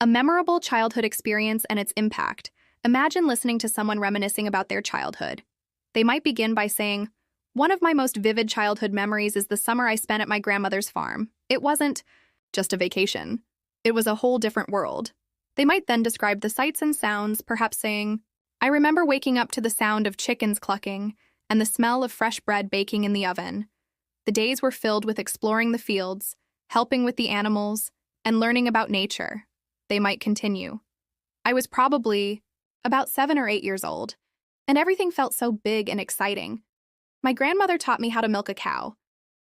A memorable childhood experience and its impact. Imagine listening to someone reminiscing about their childhood. They might begin by saying, "One of my most vivid childhood memories is the summer I spent at my grandmother's farm. It wasn't just a vacation. It was a whole different world." They might then describe the sights and sounds, perhaps saying, "I remember waking up to the sound of chickens clucking and the smell of fresh bread baking in the oven. The days were filled with exploring the fields, helping with the animals, and learning about nature." They might continue, "I was probably about 7 or 8 years old, and everything felt so big and exciting. My grandmother taught me how to milk a cow,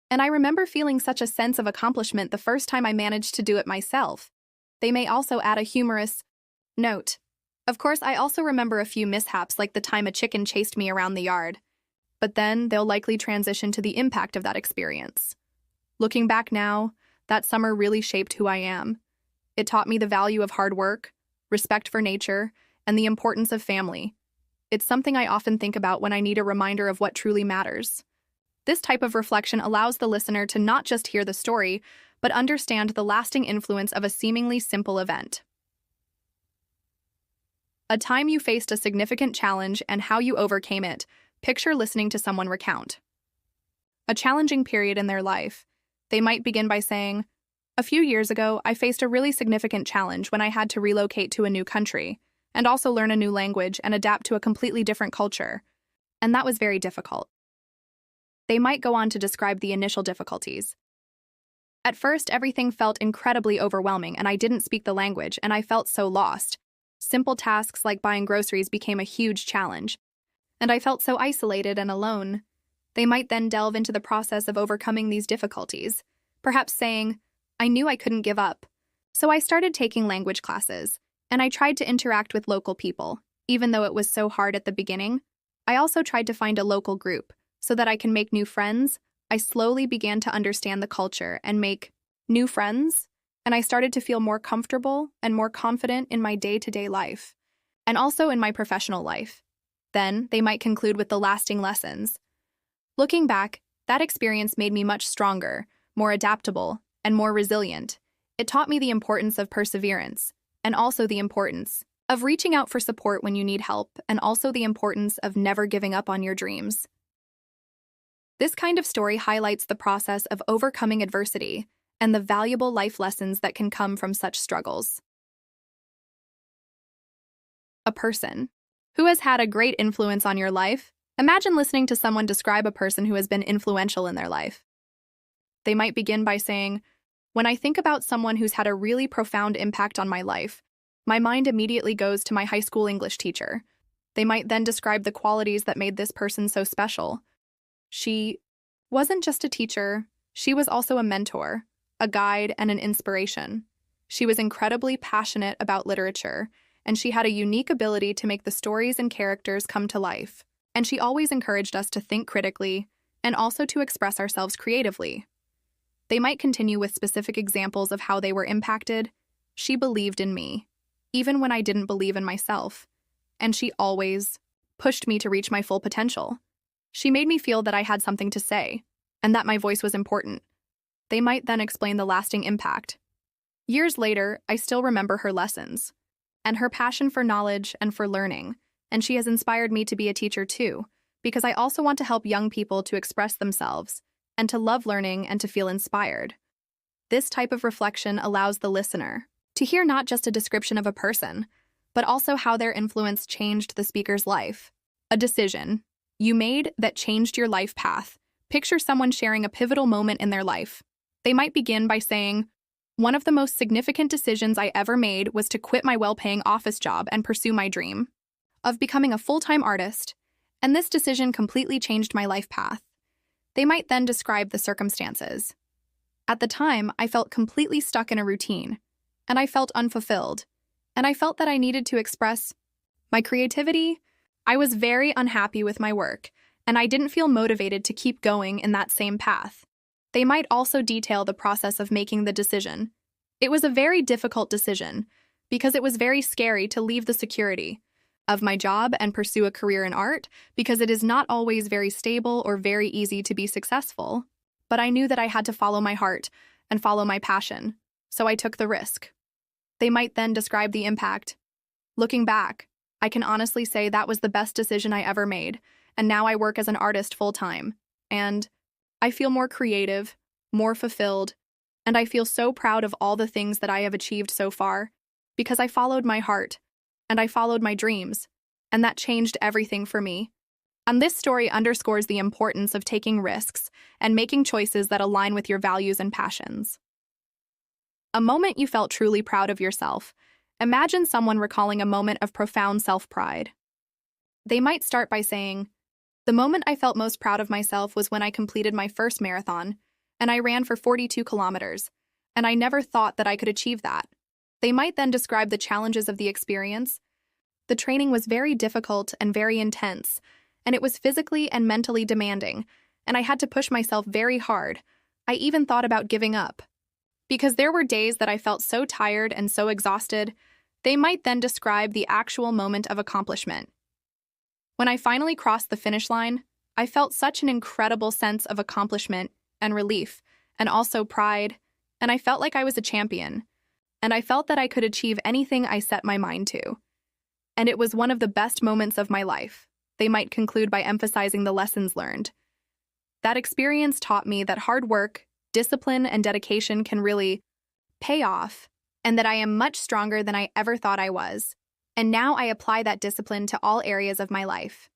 and I remember feeling such a sense of accomplishment the first time I managed to do it myself." They may also add a humorous note. "Of course, I also remember a few mishaps like the time a chicken chased me around the yard." But then they'll likely transition to the impact of that experience. "Looking back now, that summer really shaped who I am. It taught me the value of hard work, respect for nature, and the importance of family. It's something I often think about when I need a reminder of what truly matters." This type of reflection allows the listener to not just hear the story, but understand the lasting influence of a seemingly simple event. A time you faced a significant challenge and how you overcame it. Picture listening to someone recount a challenging period in their life. They might begin by saying, "A few years ago, I faced a really significant challenge when I had to relocate to a new country and also learn a new language and adapt to a completely different culture. And that was very difficult." They might go on to describe the initial difficulties. "At first, everything felt incredibly overwhelming, and I didn't speak the language, and I felt so lost. Simple tasks like buying groceries became a huge challenge, and I felt so isolated and alone." They might then delve into the process of overcoming these difficulties, perhaps saying, "I knew I couldn't give up, so I started taking language classes, and I tried to interact with local people. Even though it was so hard at the beginning, I also tried to find a local group so that I can make new friends. I slowly began to understand the culture and make new friends, and I started to feel more comfortable and more confident in my day-to-day life, and also in my professional life." Then they might conclude with the lasting lessons. "Looking back, that experience made me much stronger, more adaptable, and more resilient. It taught me the importance of perseverance, and also the importance of reaching out for support when you need help, and also the importance of never giving up on your dreams." This kind of story highlights the process of overcoming adversity and the valuable life lessons that can come from such struggles. A person who has had a great influence on your life. Imagine listening to someone describe a person who has been influential in their life. They might begin by saying, "When I think about someone who's had a really profound impact on my life, my mind immediately goes to my high school English teacher." They might then describe the qualities that made this person so special. "She wasn't just a teacher, she was also a mentor, a guide, and an inspiration. She was incredibly passionate about literature, and she had a unique ability to make the stories and characters come to life. And she always encouraged us to think critically and also to express ourselves creatively." They might continue with specific examples of how they were impacted. "She believed in me, even when I didn't believe in myself, and she always pushed me to reach my full potential. She made me feel that I had something to say, and that my voice was important." They might then explain the lasting impact. "Years later, I still remember her lessons, and her passion for knowledge and for learning, and she has inspired me to be a teacher too, because I also want to help young people to express themselves, and to love learning and to feel inspired." This type of reflection allows the listener to hear not just a description of a person, but also how their influence changed the speaker's life. A decision you made that changed your life path. Picture someone sharing a pivotal moment in their life. They might begin by saying, "One of the most significant decisions I ever made was to quit my well-paying office job and pursue my dream of becoming a full-time artist, and this decision completely changed my life path." They might then describe the circumstances. "At the time, I felt completely stuck in a routine, and I felt unfulfilled, and I felt that I needed to express my creativity. I was very unhappy with my work, and I didn't feel motivated to keep going in that same path." They might also detail the process of making the decision. "It was a very difficult decision, because it was very scary to leave the security of my job and pursue a career in art, because it is not always very stable or very easy to be successful. But I knew that I had to follow my heart and follow my passion, so I took the risk." They might then describe the impact. Looking back, I can honestly say that was the best decision I ever made, and now I work as an artist full-time. And I feel more creative, more fulfilled, and I feel so proud of all the things that I have achieved so far because I followed my heart and I followed my dreams, and that changed everything for me. And this story underscores the importance of taking risks and making choices that align with your values and passions. A moment you felt truly proud of yourself. Imagine someone recalling a moment of profound self-pride. They might start by saying, "The moment I felt most proud of myself was when I completed my first marathon, and I ran for 42 kilometers, and I never thought that I could achieve that." They might then describe the challenges of the experience. "The training was very difficult and very intense, and it was physically and mentally demanding, and I had to push myself very hard. I even thought about giving up." Because there were days that I felt so tired and so exhausted. They might then describe the actual moment of accomplishment. "When I finally crossed the finish line, I felt such an incredible sense of accomplishment and relief, and also pride, and I felt like I was a champion, and I felt that I could achieve anything I set my mind to. And it was one of the best moments of my life." They might conclude by emphasizing the lessons learned. "That experience taught me that hard work, discipline, and dedication can really pay off, and that I am much stronger than I ever thought I was. And now I apply that discipline to all areas of my life."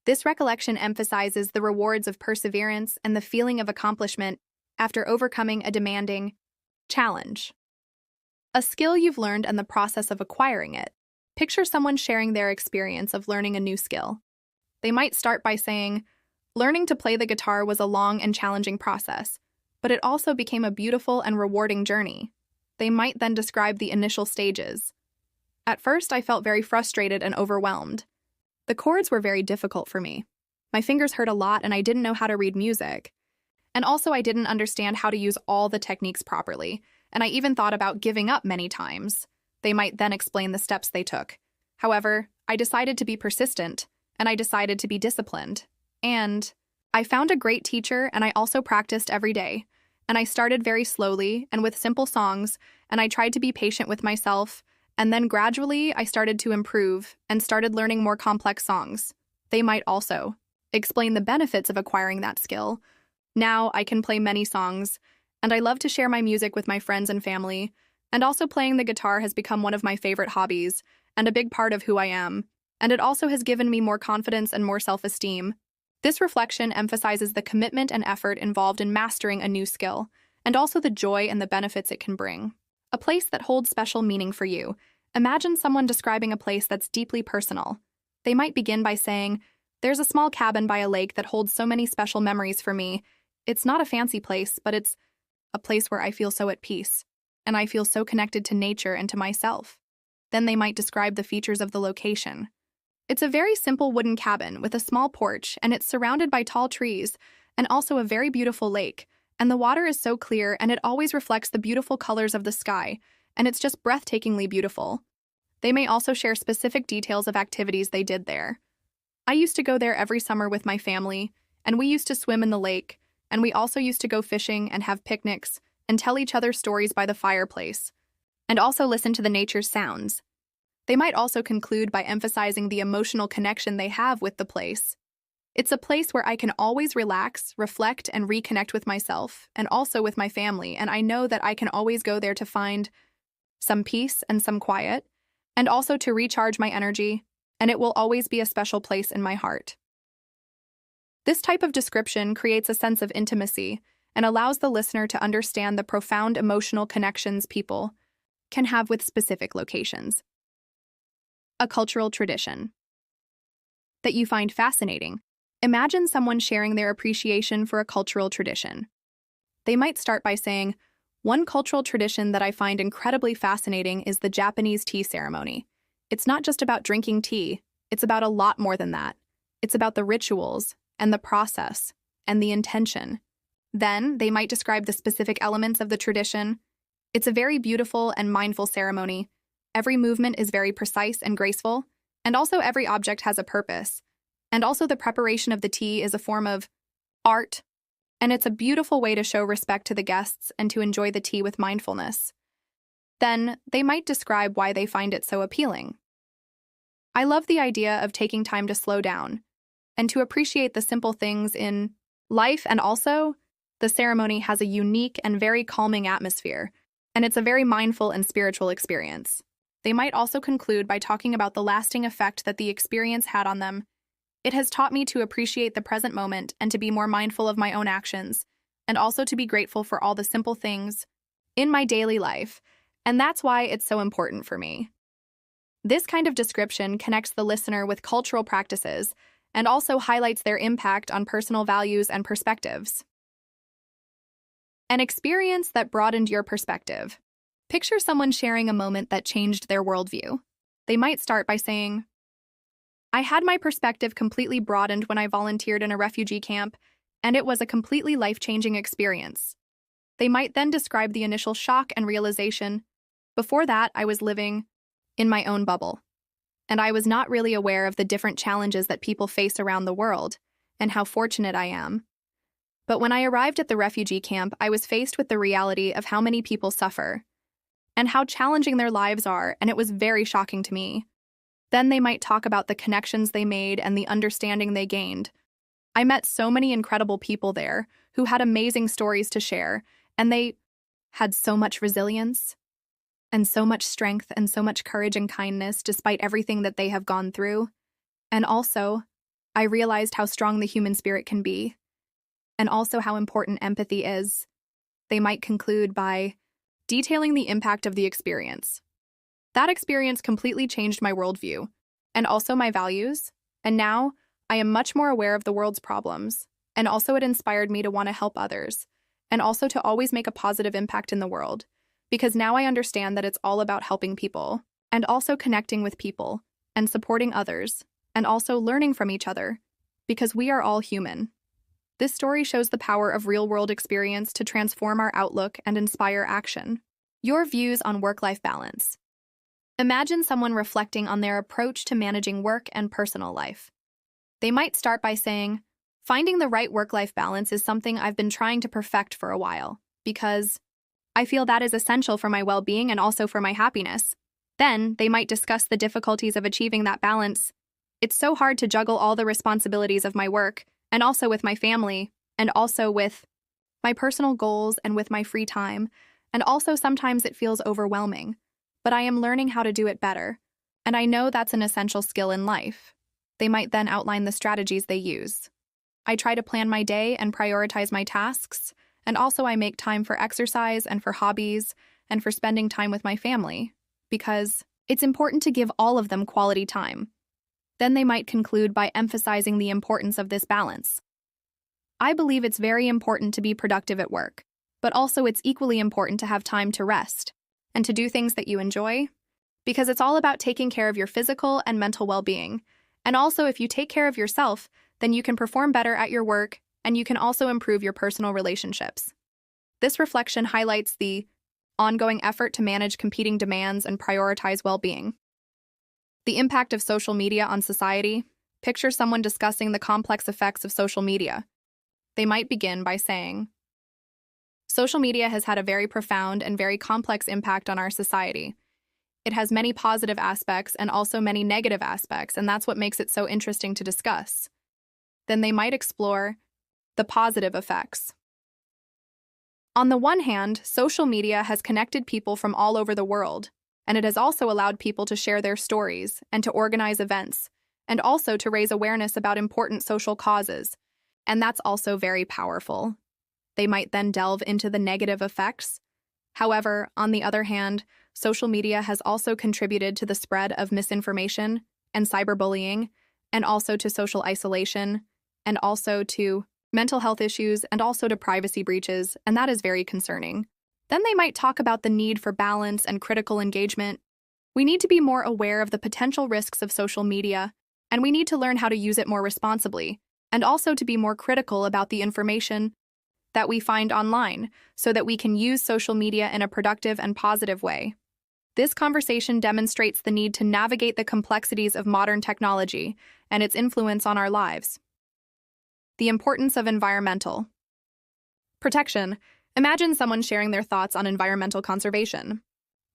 This recollection emphasizes the rewards of perseverance and the feeling of accomplishment after overcoming a demanding challenge. A skill you've learned and the process of acquiring it. Picture someone sharing their experience of learning a new skill. They might start by saying, "Learning to play the guitar was a long and challenging process, but it also became a beautiful and rewarding journey." They might then describe the initial stages. "At first, I felt very frustrated and overwhelmed. The chords were very difficult for me. My fingers hurt a lot and I didn't know how to read music. And also I didn't understand how to use all the techniques properly, and I even thought about giving up many times." They might then explain the steps they took. "However, I decided to be persistent, and I decided to be disciplined. And I found a great teacher, and I also practiced every day. And I started very slowly and with simple songs, and I tried to be patient with myself, and then gradually I started to improve and started learning more complex songs." They might also explain the benefits of acquiring that skill. "Now I can play many songs, and I love to share my music with my friends and family, and also playing the guitar has become one of my favorite hobbies and a big part of who I am, and it also has given me more confidence and more self-esteem." This reflection emphasizes the commitment and effort involved in mastering a new skill, and also the joy and the benefits it can bring. A place that holds special meaning for you. Imagine someone describing a place that's deeply personal. They might begin by saying, "There's a small cabin by a lake that holds so many special memories for me. It's not a fancy place, but it's a place where I feel so at peace, and I feel so connected to nature and to myself." Then they might describe the features of the location. "It's a very simple wooden cabin with a small porch, and it's surrounded by tall trees, and also a very beautiful lake, and the water is so clear and it always reflects the beautiful colors of the sky, and it's just breathtakingly beautiful." They may also share specific details of activities they did there. "I used to go there every summer with my family, and we used to swim in the lake, and we also used to go fishing and have picnics and tell each other stories by the fireplace, and also listen to the nature's sounds." They might also conclude by emphasizing the emotional connection they have with the place. "It's a place where I can always relax, reflect, and reconnect with myself, and also with my family, and I know that I can always go there to find some peace and some quiet, and also to recharge my energy, and it will always be a special place in my heart." This type of description creates a sense of intimacy and allows the listener to understand the profound emotional connections people can have with specific locations. A cultural tradition that you find fascinating. Imagine someone sharing their appreciation for a cultural tradition. They might start by saying, "One cultural tradition that I find incredibly fascinating is the Japanese tea ceremony. It's not just about drinking tea, it's about a lot more than that. It's about the rituals and the process and the intention." Then they might describe the specific elements of the tradition. "It's a very beautiful and mindful ceremony. Every movement is very precise and graceful, and also every object has a purpose. And also the preparation of the tea is a form of art, and it's a beautiful way to show respect to the guests and to enjoy the tea with mindfulness." Then they might describe why they find it so appealing. I love the idea of taking time to slow down and to appreciate the simple things in life, and also the ceremony has a unique and very calming atmosphere, and it's a very mindful and spiritual experience. They might also conclude by talking about the lasting effect that the experience had on them. It has taught me to appreciate the present moment and to be more mindful of my own actions, and also to be grateful for all the simple things in my daily life, and that's why it's so important for me. This kind of description connects the listener with cultural practices and also highlights their impact on personal values and perspectives. An experience that broadened your perspective. Picture someone sharing a moment that changed their worldview. They might start by saying, "I had my perspective completely broadened when I volunteered in a refugee camp, and it was a completely life-changing experience." They might then describe the initial shock and realization, "Before that, I was living in my own bubble, and I was not really aware of the different challenges that people face around the world, and how fortunate I am. But when I arrived at the refugee camp, I was faced with the reality of how many people suffer, and how challenging their lives are, and it was very shocking to me." Then they might talk about the connections they made and the understanding they gained. "I met so many incredible people there who had amazing stories to share, and they had so much resilience, and so much strength, and so much courage and kindness despite everything that they have gone through. And also, I realized how strong the human spirit can be, and also how important empathy is." They might conclude by detailing the impact of the experience. "That experience completely changed my worldview, and also my values, and now I am much more aware of the world's problems, and also it inspired me to want to help others, and also to always make a positive impact in the world, because now I understand that it's all about helping people, and also connecting with people, and supporting others, and also learning from each other, because we are all human." This story shows the power of real-world experience to transform our outlook and inspire action. Your views on work-life balance. Imagine someone reflecting on their approach to managing work and personal life. They might start by saying, "Finding the right work-life balance is something I've been trying to perfect for a while, because I feel that is essential for my well-being and also for my happiness." Then they might discuss the difficulties of achieving that balance. "It's so hard to juggle all the responsibilities of my work, and also with my family, and also with my personal goals and with my free time, and also sometimes it feels overwhelming. But I am learning how to do it better, and I know that's an essential skill in life." They might then outline the strategies they use. "I try to plan my day and prioritize my tasks, and also I make time for exercise and for hobbies and for spending time with my family, because it's important to give all of them quality time." Then they might conclude by emphasizing the importance of this balance. "I believe it's very important to be productive at work, but also it's equally important to have time to rest and to do things that you enjoy, because it's all about taking care of your physical and mental well-being. And also, if you take care of yourself, then you can perform better at your work, and you can also improve your personal relationships." This reflection highlights the ongoing effort to manage competing demands and prioritize well-being. The impact of social media on society. Picture someone discussing the complex effects of social media. They might begin by saying, "Social media has had a very profound and very complex impact on our society. It has many positive aspects and also many negative aspects, and that's what makes it so interesting to discuss." Then they might explore the positive effects. On the one hand, social media has connected people from all over the world, and it has also allowed people to share their stories and to organize events, and also to raise awareness about important social causes, and that's also very powerful. They might then delve into the negative effects. However, on the other hand, social media has also contributed to the spread of misinformation and cyberbullying, and also to social isolation, and also to mental health issues, and also to privacy breaches, and that is very concerning. Then they might talk about the need for balance and critical engagement. We need to be more aware of the potential risks of social media, and we need to learn how to use it more responsibly, and also to be more critical about the information that we find online, so that we can use social media in a productive and positive way. This conversation demonstrates the need to navigate the complexities of modern technology and its influence on our lives. The importance of environmental protection. Imagine someone sharing their thoughts on environmental conservation.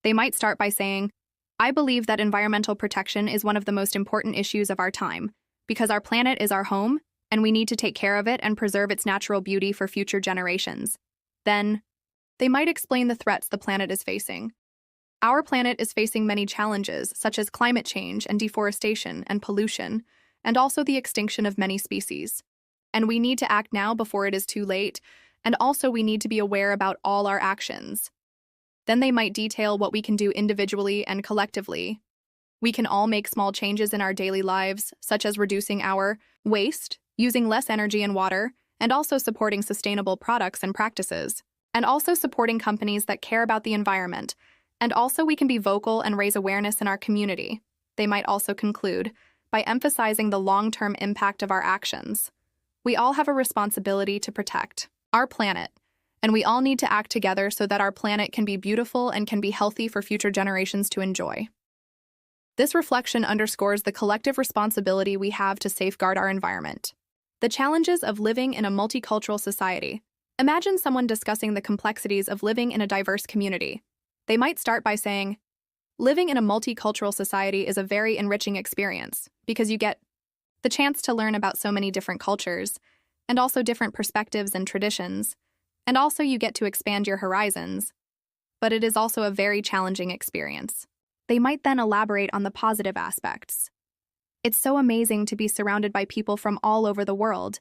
They might start by saying, I believe that environmental protection is one of the most important issues of our time, because our planet is our home, and we need to take care of it and preserve its natural beauty for future generations. Then, they might explain the threats the planet is facing. Our planet is facing many challenges, such as climate change and deforestation and pollution, and also the extinction of many species. And we need to act now before it is too late, and also we need to be aware about all our actions. Then they might detail what we can do individually and collectively. We can all make small changes in our daily lives, such as reducing our waste, using less energy and water, and also supporting sustainable products and practices, and also supporting companies that care about the environment. And also we can be vocal and raise awareness in our community. They might also conclude by emphasizing the long-term impact of our actions. We all have a responsibility to protect our planet, and we all need to act together so that our planet can be beautiful and can be healthy for future generations to enjoy. This reflection underscores the collective responsibility we have to safeguard our environment. The challenges of living in a multicultural society. Imagine someone discussing the complexities of living in a diverse community. They might start by saying, living in a multicultural society is a very enriching experience because you get the chance to learn about so many different cultures and also different perspectives and traditions, and also you get to expand your horizons. But it is also a very challenging experience. They might then elaborate on the positive aspects. It's so amazing to be surrounded by people from all over the world,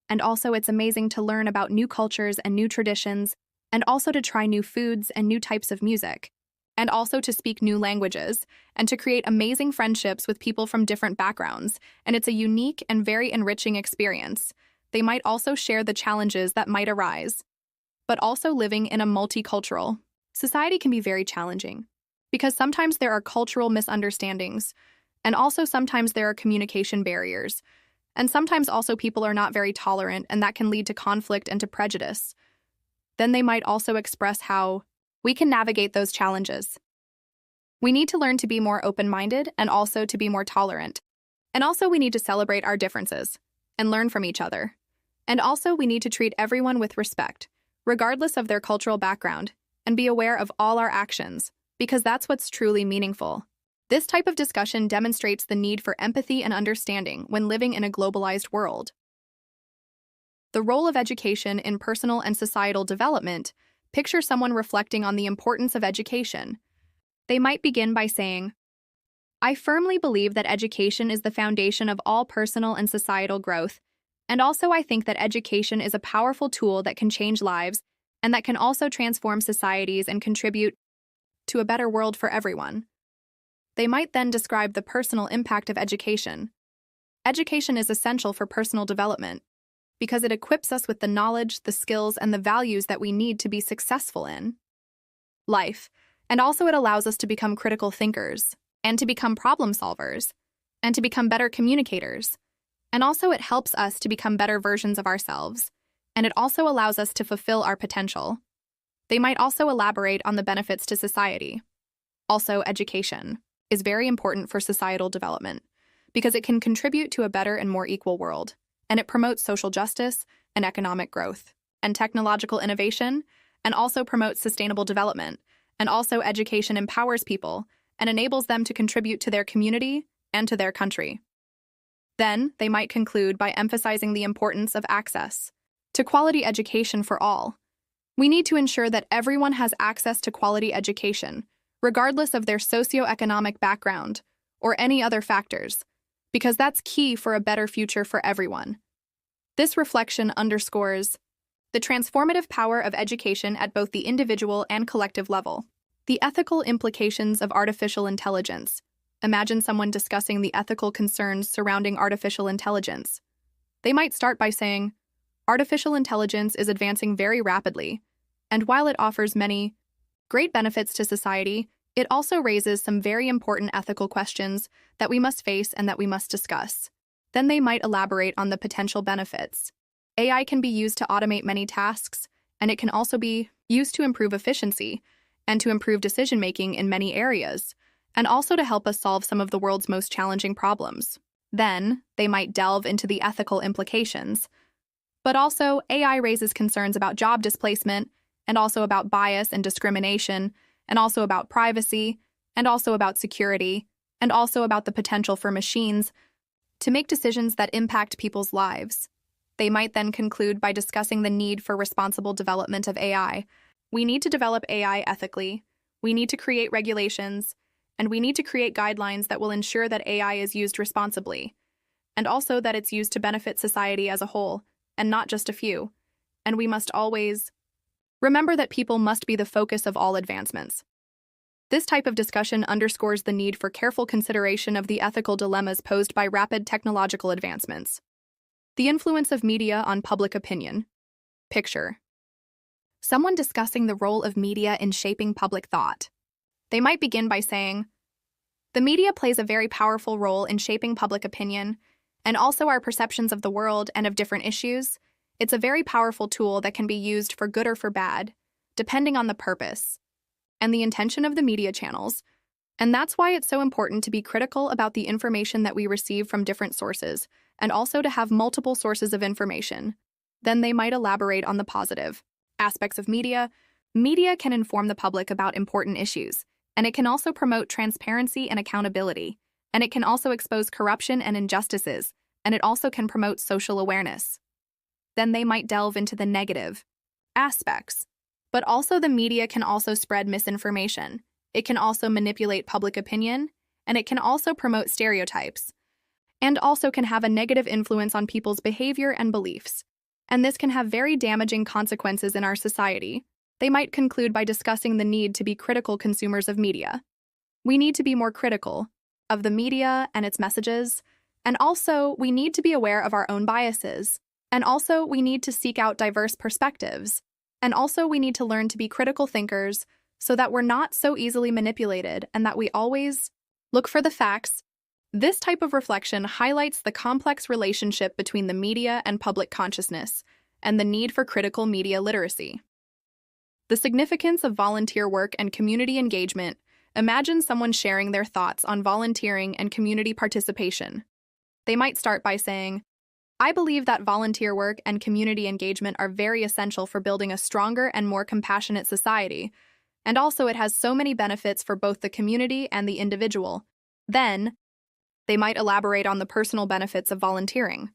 and also it's amazing to learn about new cultures and new traditions, and also to try new foods and new types of music, and also to speak new languages, and to create amazing friendships with people from different backgrounds, and it's a unique and very enriching experience. They might also share the challenges that might arise. But also living in a multicultural society can be very challenging, because sometimes there are cultural misunderstandings, and also sometimes there are communication barriers, and sometimes also people are not very tolerant, and that can lead to conflict and to prejudice. Then they might also express how we can navigate those challenges. We need to learn to be more open-minded and also to be more tolerant. And also we need to celebrate our differences and learn from each other. And also we need to treat everyone with respect, regardless of their cultural background, and be aware of all our actions, because that's what's truly meaningful. This type of discussion demonstrates the need for empathy and understanding when living in a globalized world. The role of education in personal and societal development. Picture someone reflecting on the importance of education. They might begin by saying, I firmly believe that education is the foundation of all personal and societal growth, and also I think that education is a powerful tool that can change lives and that can also transform societies and contribute to a better world for everyone. They might then describe the personal impact of education. Education is essential for personal development because it equips us with the knowledge, the skills, and the values that we need to be successful in life, and also it allows us to become critical thinkers, and to become problem solvers, and to become better communicators, and also it helps us to become better versions of ourselves, and it also allows us to fulfill our potential. They might also elaborate on the benefits to society. Also, education is very important for societal development because it can contribute to a better and more equal world, and it promotes social justice and economic growth and technological innovation, and also promotes sustainable development, and also education empowers people and enables them to contribute to their community and to their country. Then, they might conclude by emphasizing the importance of access to quality education for all. We need to ensure that everyone has access to quality education, regardless of their socioeconomic background or any other factors, because that's key for a better future for everyone. This reflection underscores the transformative power of education at both the individual and collective level. The ethical implications of artificial intelligence. Imagine someone discussing the ethical concerns surrounding artificial intelligence. They might start by saying, artificial intelligence is advancing very rapidly, and while it offers many great benefits to society, it also raises some very important ethical questions that we must face and that we must discuss. Then they might elaborate on the potential benefits. AI can be used to automate many tasks, and it can also be used to improve efficiency and to improve decision-making in many areas, and also to help us solve some of the world's most challenging problems. Then, they might delve into the ethical implications. But also, AI raises concerns about job displacement and also about bias and discrimination, and also about privacy, and also about security, and also about the potential for machines to make decisions that impact people's lives. They might then conclude by discussing the need for responsible development of AI. We need to develop AI ethically, we need to create regulations, and we need to create guidelines that will ensure that AI is used responsibly, and also that it's used to benefit society as a whole, and not just a few. And we must always remember that people must be the focus of all advancements. This type of discussion underscores the need for careful consideration of the ethical dilemmas posed by rapid technological advancements. The influence of media on public opinion. Picture someone discussing the role of media in shaping public thought. They might begin by saying, "The media plays a very powerful role in shaping public opinion, and also our perceptions of the world and of different issues. It's a very powerful tool that can be used for good or for bad, depending on the purpose and the intention of the media channels. And that's why it's so important to be critical about the information that we receive from different sources, and also to have multiple sources of information." Then they might elaborate on the positive aspects of media. Media can inform the public about important issues, and it can also promote transparency and accountability, and it can also expose corruption and injustices, and it also can promote social awareness. Then they might delve into the negative aspects. But also the media can also spread misinformation. It can also manipulate public opinion, and it can also promote stereotypes, and also can have a negative influence on people's behavior and beliefs. And this can have very damaging consequences in our society. They might conclude by discussing the need to be critical consumers of media. We need to be more critical of the media and its messages, and also we need to be aware of our own biases, and also we need to seek out diverse perspectives, and also we need to learn to be critical thinkers so that we're not so easily manipulated and that we always look for the facts. This type of reflection highlights the complex relationship between the media and public consciousness and the need for critical media literacy. The significance of volunteer work and community engagement. Imagine someone sharing their thoughts on volunteering and community participation. They might start by saying, "I believe that volunteer work and community engagement are very essential for building a stronger and more compassionate society, and also it has so many benefits for both the community and the individual." Then, they might elaborate on the personal benefits of volunteering.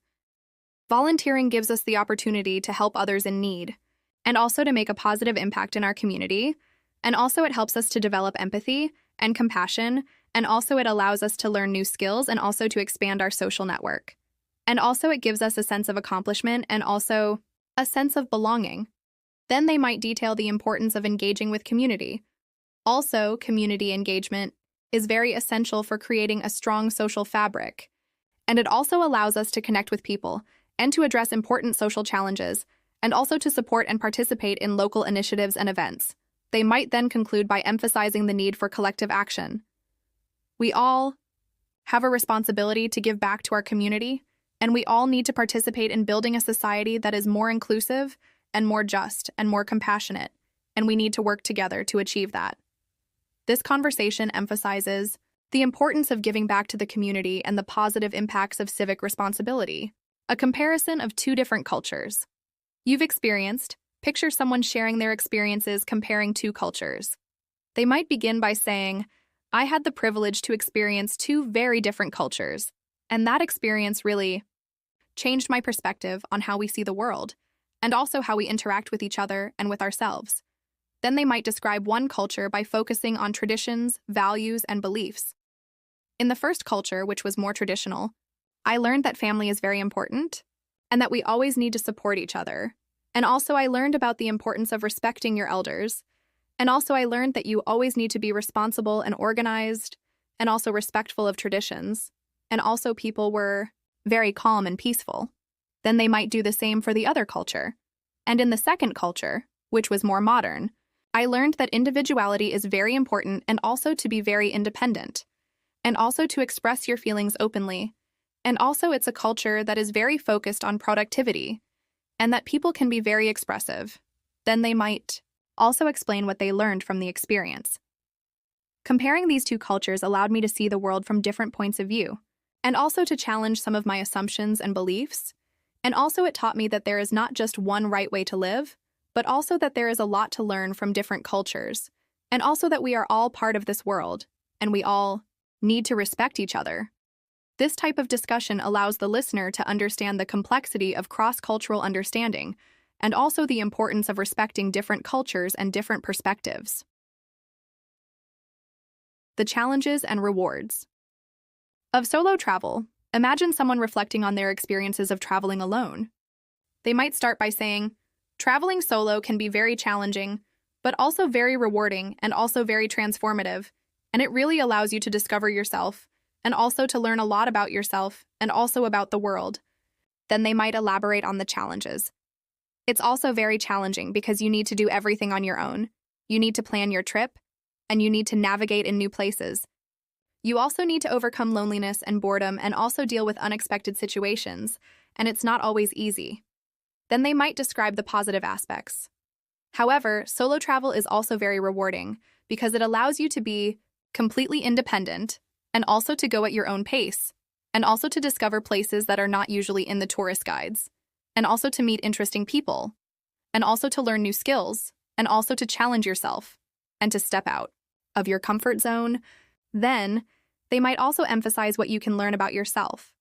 Volunteering gives us the opportunity to help others in need, and also to make a positive impact in our community, and also it helps us to develop empathy and compassion, and also it allows us to learn new skills and also to expand our social network. And also it gives us a sense of accomplishment and also a sense of belonging. Then they might detail the importance of engaging with community. Also, community engagement is very essential for creating a strong social fabric, and it also allows us to connect with people and to address important social challenges, and also to support and participate in local initiatives and events. They might then conclude by emphasizing the need for collective action. We all have a responsibility to give back to our community, and we all need to participate in building a society that is more inclusive and more just and more compassionate, and we need to work together to achieve that. This conversation emphasizes the importance of giving back to the community and the positive impacts of civic responsibility. A comparison of two different cultures. You've experienced, picture someone sharing their experiences comparing two cultures. They might begin by saying, "I had the privilege to experience two very different cultures, and that experience really changed my perspective on how we see the world, and also how we interact with each other and with ourselves." Then they might describe one culture by focusing on traditions, values, and beliefs. In the first culture, which was more traditional, I learned that family is very important, and that we always need to support each other. And also I learned about the importance of respecting your elders. And also I learned that you always need to be responsible and organized, and also respectful of traditions. And also people were very calm and peaceful. Then they might do the same for the other culture. And in the second culture, which was more modern, I learned that individuality is very important and also to be very independent, and also to express your feelings openly. And also it's a culture that is very focused on productivity, and that people can be very expressive. Then they might also explain what they learned from the experience. Comparing these two cultures allowed me to see the world from different points of view, and also to challenge some of my assumptions and beliefs. And also it taught me that there is not just one right way to live, but also that there is a lot to learn from different cultures, and also that we are all part of this world, and we all need to respect each other. This type of discussion allows the listener to understand the complexity of cross-cultural understanding, and also the importance of respecting different cultures and different perspectives. The challenges and rewards of solo travel. Imagine someone reflecting on their experiences of traveling alone. They might start by saying, traveling solo can be very challenging, but also very rewarding and also very transformative, and it really allows you to discover yourself and also to learn a lot about yourself and also about the world. Then they might elaborate on the challenges. It's also very challenging because you need to do everything on your own. You need to plan your trip, and you need to navigate in new places. You also need to overcome loneliness and boredom and also deal with unexpected situations, and it's not always easy. Then they might describe the positive aspects. However, solo travel is also very rewarding because it allows you to be completely independent and also to go at your own pace, and also to discover places that are not usually in the tourist guides, and also to meet interesting people, and also to learn new skills, and also to challenge yourself, and to step out of your comfort zone. Then, they might also emphasize what you can learn about yourself.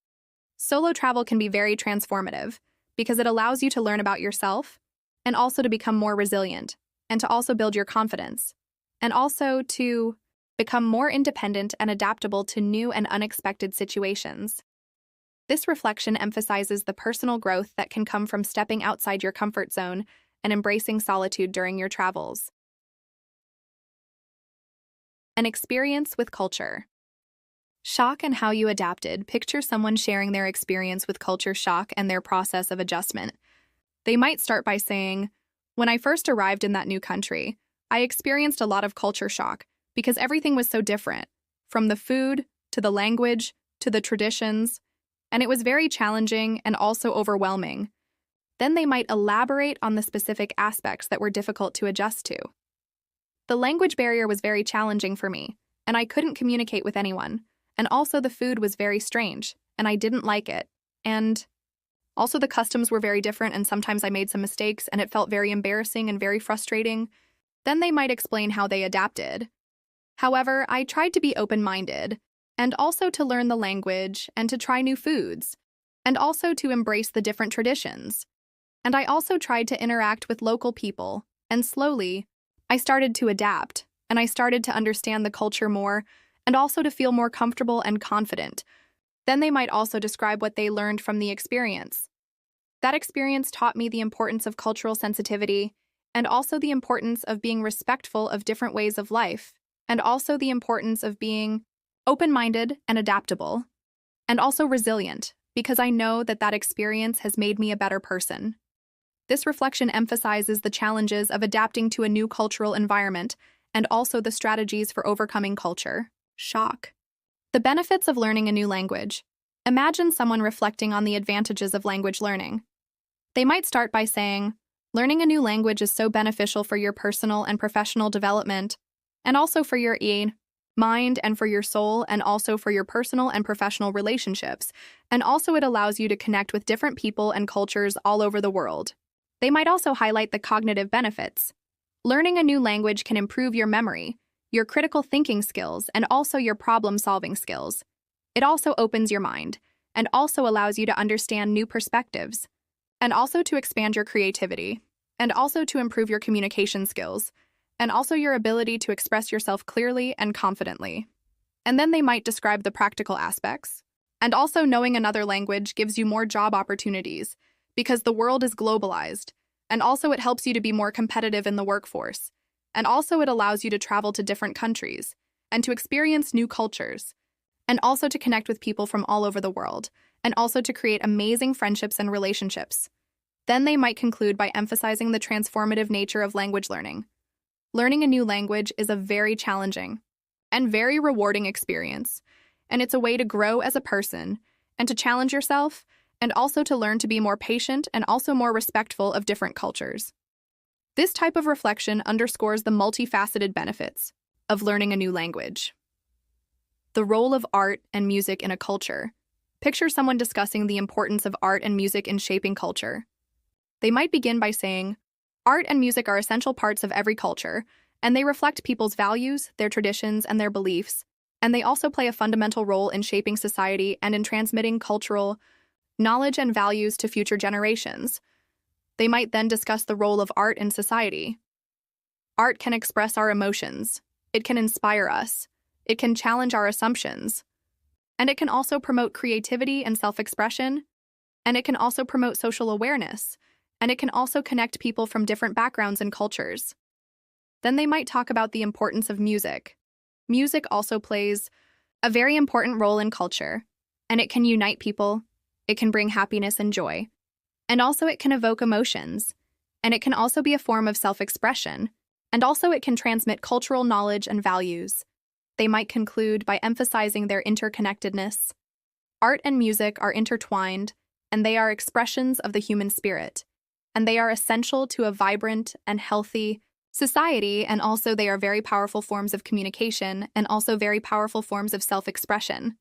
Solo travel can be very transformative because it allows you to learn about yourself and also to become more resilient and to also build your confidence and also to become more independent and adaptable to new and unexpected situations. This reflection emphasizes the personal growth that can come from stepping outside your comfort zone and embracing solitude during your travels. An experience with culture. Shock and how you adapted. Picture someone sharing their experience with culture shock and their process of adjustment. They might start by saying, when I first arrived in that new country, I experienced a lot of culture shock because everything was so different, from the food to the language to the traditions, and it was very challenging and also overwhelming. Then they might elaborate on the specific aspects that were difficult to adjust to. The language barrier was very challenging for me, and I couldn't communicate with anyone. And also the food was very strange, and I didn't like it. And also the customs were very different, and sometimes I made some mistakes, and it felt very embarrassing and very frustrating. Then they might explain how they adapted. However, I tried to be open-minded, and also to learn the language, and to try new foods, and also to embrace the different traditions. And I also tried to interact with local people, and slowly, I started to adapt, and I started to understand the culture more, and also to feel more comfortable and confident. Then they might also describe what they learned from the experience. That experience taught me the importance of cultural sensitivity, and also the importance of being respectful of different ways of life, and also the importance of being open-minded and adaptable, and also resilient, because I know that that experience has made me a better person. This reflection emphasizes the challenges of adapting to a new cultural environment and also the strategies for overcoming culture shock. The benefits of learning a new language. Imagine someone reflecting on the advantages of language learning. They might start by saying, learning a new language is so beneficial for your personal and professional development, and also for your mind and for your soul, and also for your personal and professional relationships, and also it allows you to connect with different people and cultures all over the world. They might also highlight the cognitive benefits. Learning a new language can improve your memory, your critical thinking skills, and also your problem-solving skills. It also opens your mind, and also allows you to understand new perspectives, and also to expand your creativity, and also to improve your communication skills, and also your ability to express yourself clearly and confidently. And then they might describe the practical aspects. And also knowing another language gives you more job opportunities, because the world is globalized, and also it helps you to be more competitive in the workforce, and also it allows you to travel to different countries, and to experience new cultures, and also to connect with people from all over the world, and also to create amazing friendships and relationships. Then they might conclude by emphasizing the transformative nature of language learning. Learning a new language is a very challenging and very rewarding experience, and it's a way to grow as a person, and to challenge yourself, and also to learn to be more patient and also more respectful of different cultures. This type of reflection underscores the multifaceted benefits of learning a new language. The role of art and music in a culture. Picture someone discussing the importance of art and music in shaping culture. They might begin by saying, art and music are essential parts of every culture, and they reflect people's values, their traditions, and their beliefs, and they also play a fundamental role in shaping society and in transmitting cultural knowledge and values to future generations. They might then discuss the role of art in society. Art can express our emotions. It can inspire us. It can challenge our assumptions. And it can also promote creativity and self-expression. And it can also promote social awareness. And it can also connect people from different backgrounds and cultures. Then they might talk about the importance of music. Music also plays a very important role in culture, and it can unite people, it can bring happiness and joy, and also it can evoke emotions, and it can also be a form of self-expression, and also it can transmit cultural knowledge and values. They might conclude by emphasizing their interconnectedness. Art and music are intertwined, and they are expressions of the human spirit, and they are essential to a vibrant and healthy society, and also they are very powerful forms of communication and also very powerful forms of self-expression.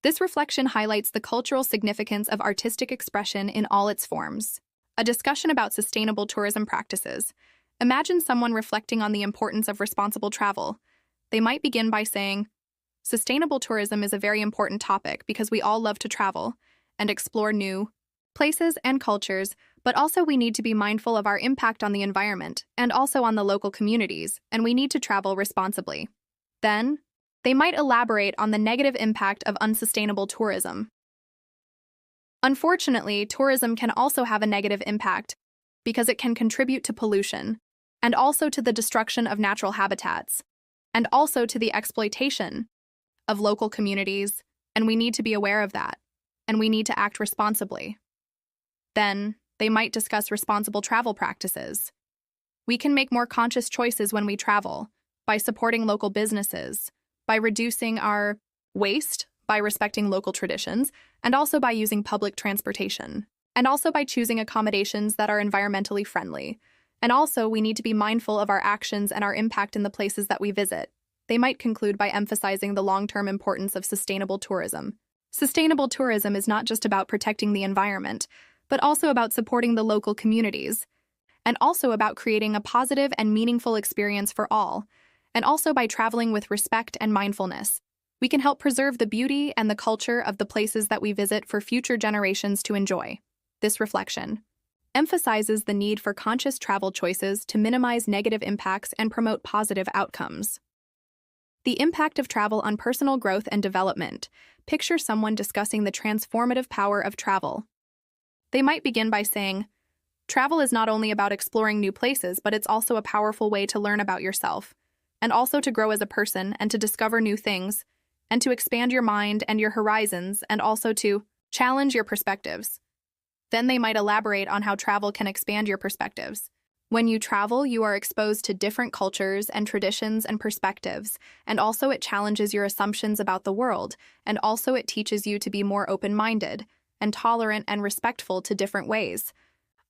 This reflection highlights the cultural significance of artistic expression in all its forms. A discussion about sustainable tourism practices. Imagine someone reflecting on the importance of responsible travel. They might begin by saying, "Sustainable tourism is a very important topic because we all love to travel and explore new places and cultures, but also we need to be mindful of our impact on the environment and also on the local communities, and we need to travel responsibly." Then, they might elaborate on the negative impact of unsustainable tourism. Unfortunately, tourism can also have a negative impact because it can contribute to pollution and also to the destruction of natural habitats and also to the exploitation of local communities, and we need to be aware of that, and we need to act responsibly. Then, they might discuss responsible travel practices. We can make more conscious choices when we travel by supporting local businesses, by reducing our waste, by respecting local traditions, and also by using public transportation, and also by choosing accommodations that are environmentally friendly. And also, we need to be mindful of our actions and our impact in the places that we visit. They might conclude by emphasizing the long-term importance of sustainable tourism. Sustainable tourism is not just about protecting the environment, but also about supporting the local communities, and also about creating a positive and meaningful experience for all, and also by traveling with respect and mindfulness. We can help preserve the beauty and the culture of the places that we visit for future generations to enjoy. This reflection emphasizes the need for conscious travel choices to minimize negative impacts and promote positive outcomes. The impact of travel on personal growth and development. Picture someone discussing the transformative power of travel. They might begin by saying, "Travel is not only about exploring new places, but it's also a powerful way to learn about yourself, and also to grow as a person and to discover new things, and to expand your mind and your horizons, and also to challenge your perspectives." Then they might elaborate on how travel can expand your perspectives. When you travel, you are exposed to different cultures and traditions and perspectives, and also it challenges your assumptions about the world, and also it teaches you to be more open-minded and tolerant and respectful to different ways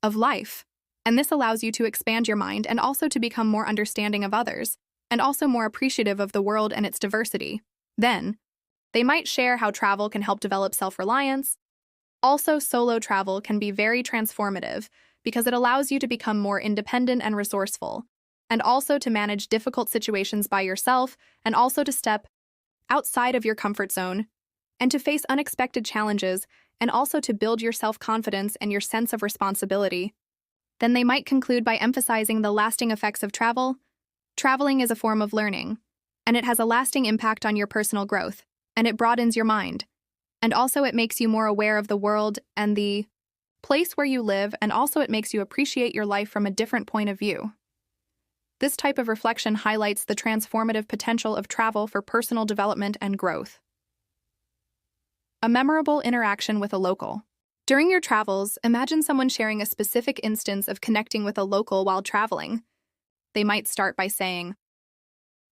of life. And this allows you to expand your mind and also to become more understanding of others, and also more appreciative of the world and its diversity. Then, they might share how travel can help develop self-reliance. Also, solo travel can be very transformative because it allows you to become more independent and resourceful, and also to manage difficult situations by yourself, and also to step outside of your comfort zone, and to face unexpected challenges, and also to build your self-confidence and your sense of responsibility. Then they might conclude by emphasizing the lasting effects of travel. Traveling is a form of learning, and it has a lasting impact on your personal growth, and it broadens your mind. And also it makes you more aware of the world and the place where you live, and also it makes you appreciate your life from a different point of view. This type of reflection highlights the transformative potential of travel for personal development and growth. A memorable interaction with a local. During your travels, imagine someone sharing a specific instance of connecting with a local while traveling. They might start by saying,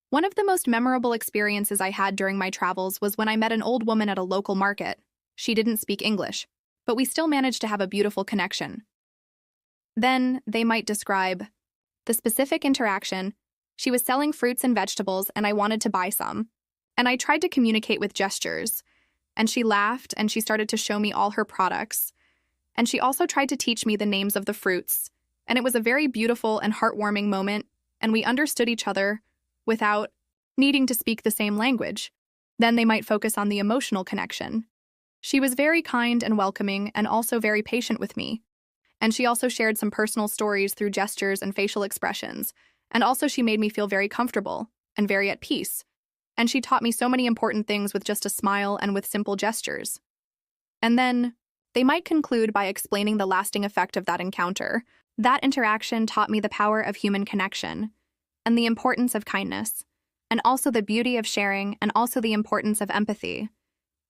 "One of the most memorable experiences I had during my travels was when I met an old woman at a local market. She didn't speak English, but we still managed to have a beautiful connection." Then they might describe the specific interaction. "She was selling fruits and vegetables, and I wanted to buy some. And I tried to communicate with gestures. And she laughed, and she started to show me all her products. And she also tried to teach me the names of the fruits. And it was a very beautiful and heartwarming moment. and we understood each other without needing to speak the same language. Then they might focus on the emotional connection. She was very kind and welcoming and also very patient with me. And she also shared some personal stories through gestures and facial expressions. And also she made me feel very comfortable and very at peace. And she taught me so many important things with just a smile and with simple gestures. And then they might conclude by explaining the lasting effect of that encounter. That interaction taught me the power of human connection and the importance of kindness, and also the beauty of sharing, and also the importance of empathy.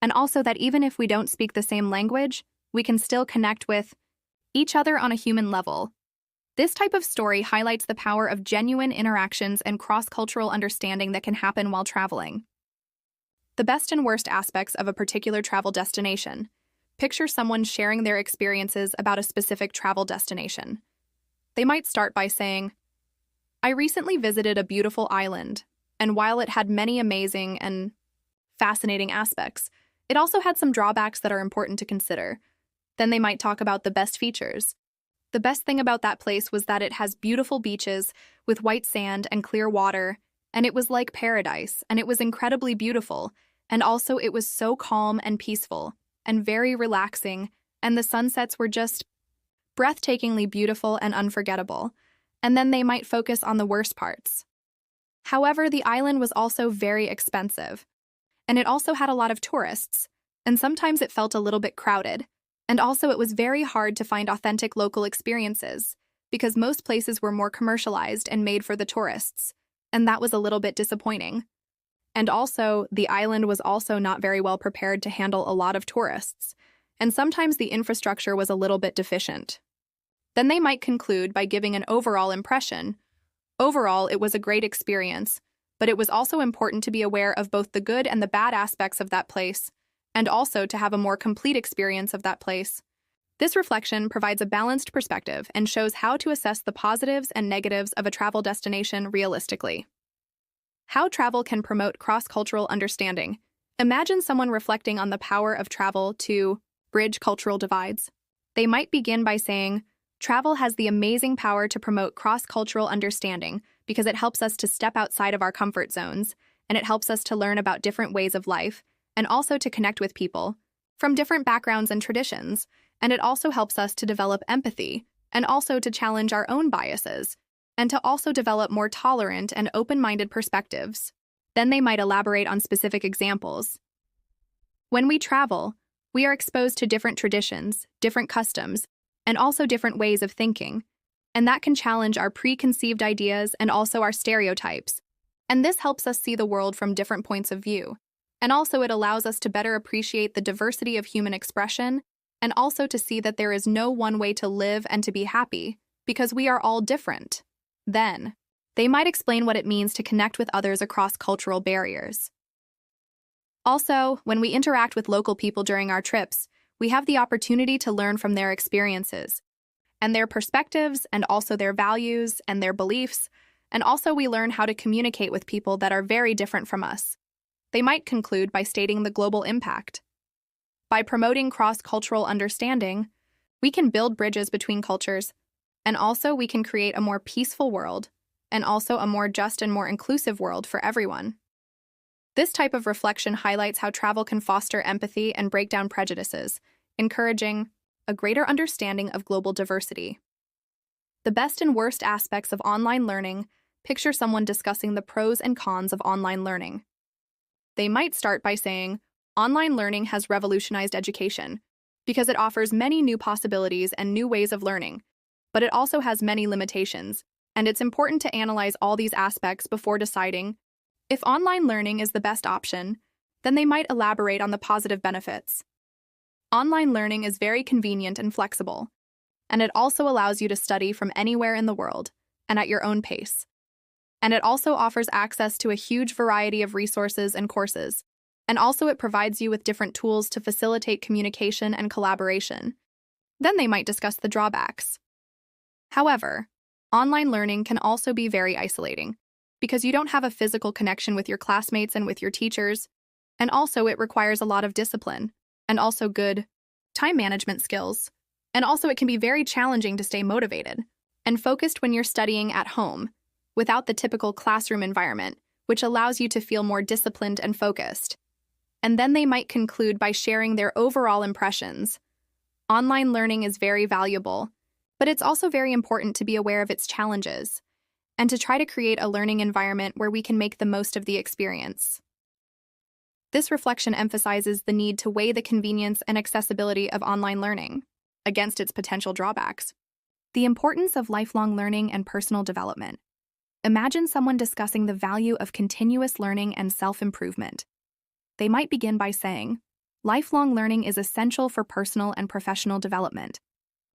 And also that even if we don't speak the same language, we can still connect with each other on a human level. This type of story highlights the power of genuine interactions and cross-cultural understanding that can happen while traveling. The best and worst aspects of a particular travel destination. Picture someone sharing their experiences about a specific travel destination. They might start by saying, "I recently visited a beautiful island, and while it had many amazing and fascinating aspects, it also had some drawbacks that are important to consider." Then they might talk about the best features. The best thing about that place was that it has beautiful beaches with white sand and clear water, and it was like paradise, and it was incredibly beautiful, and also it was so calm and peaceful, and very relaxing, and the sunsets were just breathtakingly beautiful and unforgettable. And then they might focus on the worst parts. However, the island was also very expensive, and it also had a lot of tourists, and sometimes it felt a little bit crowded. And also it was very hard to find authentic local experiences, because most places were more commercialized and made for the tourists, and that was a little bit disappointing. And also, the island was also not very well prepared to handle a lot of tourists, and sometimes the infrastructure was a little bit deficient. Then they might conclude by giving an overall impression. Overall, it was a great experience, but it was also important to be aware of both the good and the bad aspects of that place, and also to have a more complete experience of that place. This reflection provides a balanced perspective and shows how to assess the positives and negatives of a travel destination realistically. How travel can promote cross-cultural understanding. Imagine someone reflecting on the power of travel to bridge cultural divides. They might begin by saying, "Travel has the amazing power to promote cross-cultural understanding because it helps us to step outside of our comfort zones, and it helps us to learn about different ways of life, and also to connect with people from different backgrounds and traditions, and it also helps us to develop empathy, and also to challenge our own biases, and to also develop more tolerant and open-minded perspectives." Then they might elaborate on specific examples. When we travel, we are exposed to different traditions, different customs, and also different ways of thinking, and that can challenge our preconceived ideas and also our stereotypes, and this helps us see the world from different points of view. And also it allows us to better appreciate the diversity of human expression, and also to see that there is no one way to live and to be happy, because we are all different. Then, they might explain what it means to connect with others across cultural barriers. Also, when we interact with local people during our trips, we have the opportunity to learn from their experiences, and their perspectives, and also their values, and their beliefs, and also we learn how to communicate with people that are very different from us. They might conclude by stating the global impact. By promoting cross-cultural understanding, we can build bridges between cultures, and also we can create a more peaceful world, and also a more just and more inclusive world for everyone. This type of reflection highlights how travel can foster empathy and break down prejudices, encouraging a greater understanding of global diversity. The best and worst aspects of online learning. Picture someone discussing the pros and cons of online learning. They might start by saying, "Online learning has revolutionized education because it offers many new possibilities and new ways of learning, but it also has many limitations, and it's important to analyze all these aspects before deciding if online learning is the best option." Then they might elaborate on the positive benefits. Online learning is very convenient and flexible, and it also allows you to study from anywhere in the world and at your own pace. And it also offers access to a huge variety of resources and courses, and also it provides you with different tools to facilitate communication and collaboration. Then they might discuss the drawbacks. However, online learning can also be very isolating, because you don't have a physical connection with your classmates and with your teachers, and also it requires a lot of discipline, and also good time management skills, and also it can be very challenging to stay motivated and focused when you're studying at home. without the typical classroom environment, which allows you to feel more disciplined and focused. And then they might conclude by sharing their overall impressions. Online learning is very valuable, but it's also very important to be aware of its challenges and to try to create a learning environment where we can make the most of the experience. This reflection emphasizes the need to weigh the convenience and accessibility of online learning against its potential drawbacks. The importance of lifelong learning and personal development. Imagine someone discussing the value of continuous learning and self-improvement. They might begin by saying, lifelong learning is essential for personal and professional development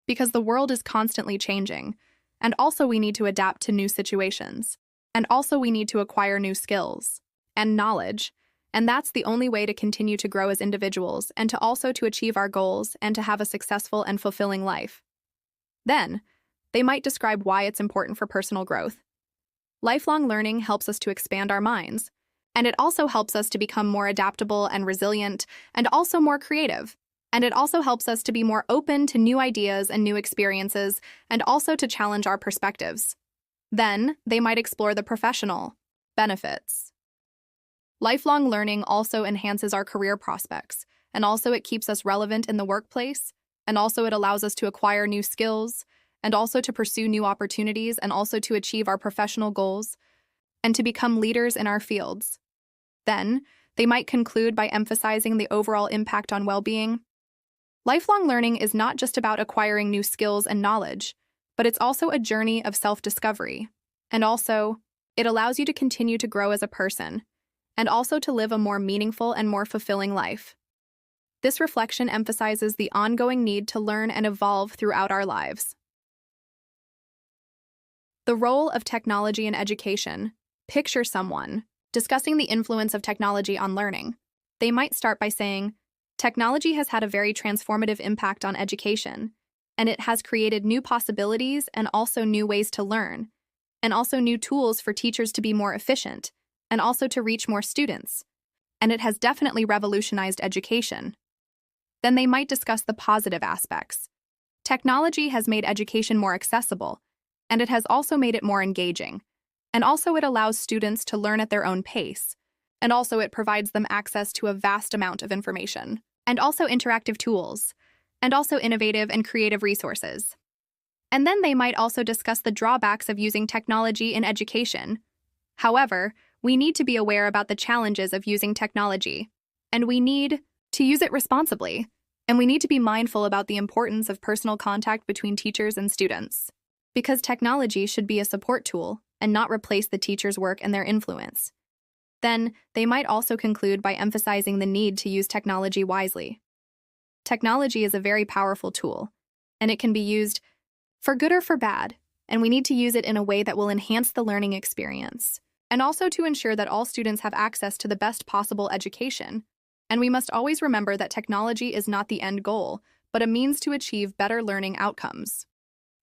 because the world is constantly changing, and also we need to adapt to new situations, and also we need to acquire new skills and knowledge, and that's the only way to continue to grow as individuals and to also to achieve our goals and to have a successful and fulfilling life. Then, they might describe why it's important for personal growth. Lifelong learning helps us to expand our minds, and it also helps us to become more adaptable and resilient, and also more creative. And it also helps us to be more open to new ideas and new experiences, and also to challenge our perspectives. Then, they might explore the professional benefits. Lifelong learning also enhances our career prospects, and also it keeps us relevant in the workplace, and also it allows us to acquire new skills, and also to pursue new opportunities, and also to achieve our professional goals, and to become leaders in our fields. Then, they might conclude by emphasizing the overall impact on well-being. Lifelong learning is not just about acquiring new skills and knowledge, but it's also a journey of self-discovery. And also, it allows you to continue to grow as a person, and also to live a more meaningful and more fulfilling life. This reflection emphasizes the ongoing need to learn and evolve throughout our lives. The role of technology in education. Picture someone discussing the influence of technology on learning. They might start by saying, technology has had a very transformative impact on education, and it has created new possibilities and also new ways to learn, and also new tools for teachers to be more efficient, and also to reach more students. And it has definitely revolutionized education. Then they might discuss the positive aspects. Technology has made education more accessible, and it has also made it more engaging. And also it allows students to learn at their own pace. And also it provides them access to a vast amount of information. And also interactive tools. And also innovative and creative resources. And then they might also discuss the drawbacks of using technology in education. However, we need to be aware about the challenges of using technology. And we need to use it responsibly. And we need to be mindful about the importance of personal contact between teachers and students. Because technology should be a support tool and not replace the teacher's work and their influence. Then, they might also conclude by emphasizing the need to use technology wisely. Technology is a very powerful tool, and it can be used for good or for bad, and we need to use it in a way that will enhance the learning experience, and also to ensure that all students have access to the best possible education. And we must always remember that technology is not the end goal, but a means to achieve better learning outcomes.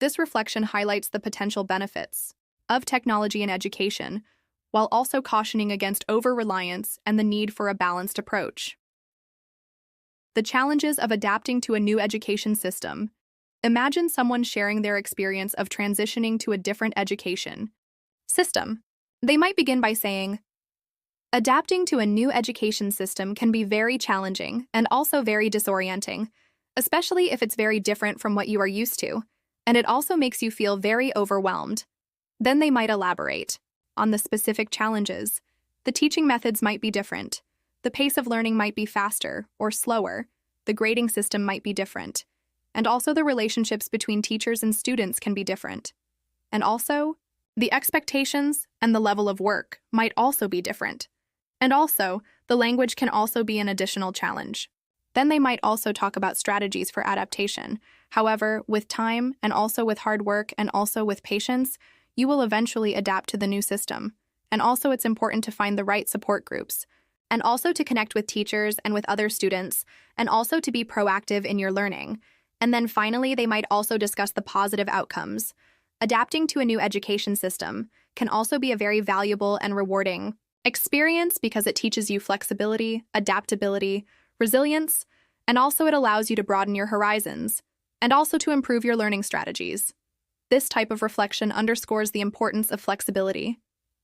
This reflection highlights the potential benefits of technology in education, while also cautioning against over-reliance and the need for a balanced approach. The challenges of adapting to a new education system. Imagine someone sharing their experience of transitioning to a different education system. They might begin by saying, adapting to a new education system can be very challenging and also very disorienting, especially if it's very different from what you are used to, and it also makes you feel very overwhelmed. Then they might elaborate on the specific challenges. The teaching methods might be different. The pace of learning might be faster or slower. The grading system might be different. And also the relationships between teachers and students can be different. And also, the expectations and the level of work might also be different. And also, the language can also be an additional challenge. Then they might also talk about strategies for adaptation. However, with time and also with hard work and also with patience, you will eventually adapt to the new system. And also it's important to find the right support groups, and also to connect with teachers and with other students, and also to be proactive in your learning. And then finally, they might also discuss the positive outcomes. Adapting to a new education system can also be a very valuable and rewarding experience because it teaches you flexibility, adaptability, resilience, and also it allows you to broaden your horizons, and also to improve your learning strategies. This type of reflection underscores the importance of flexibility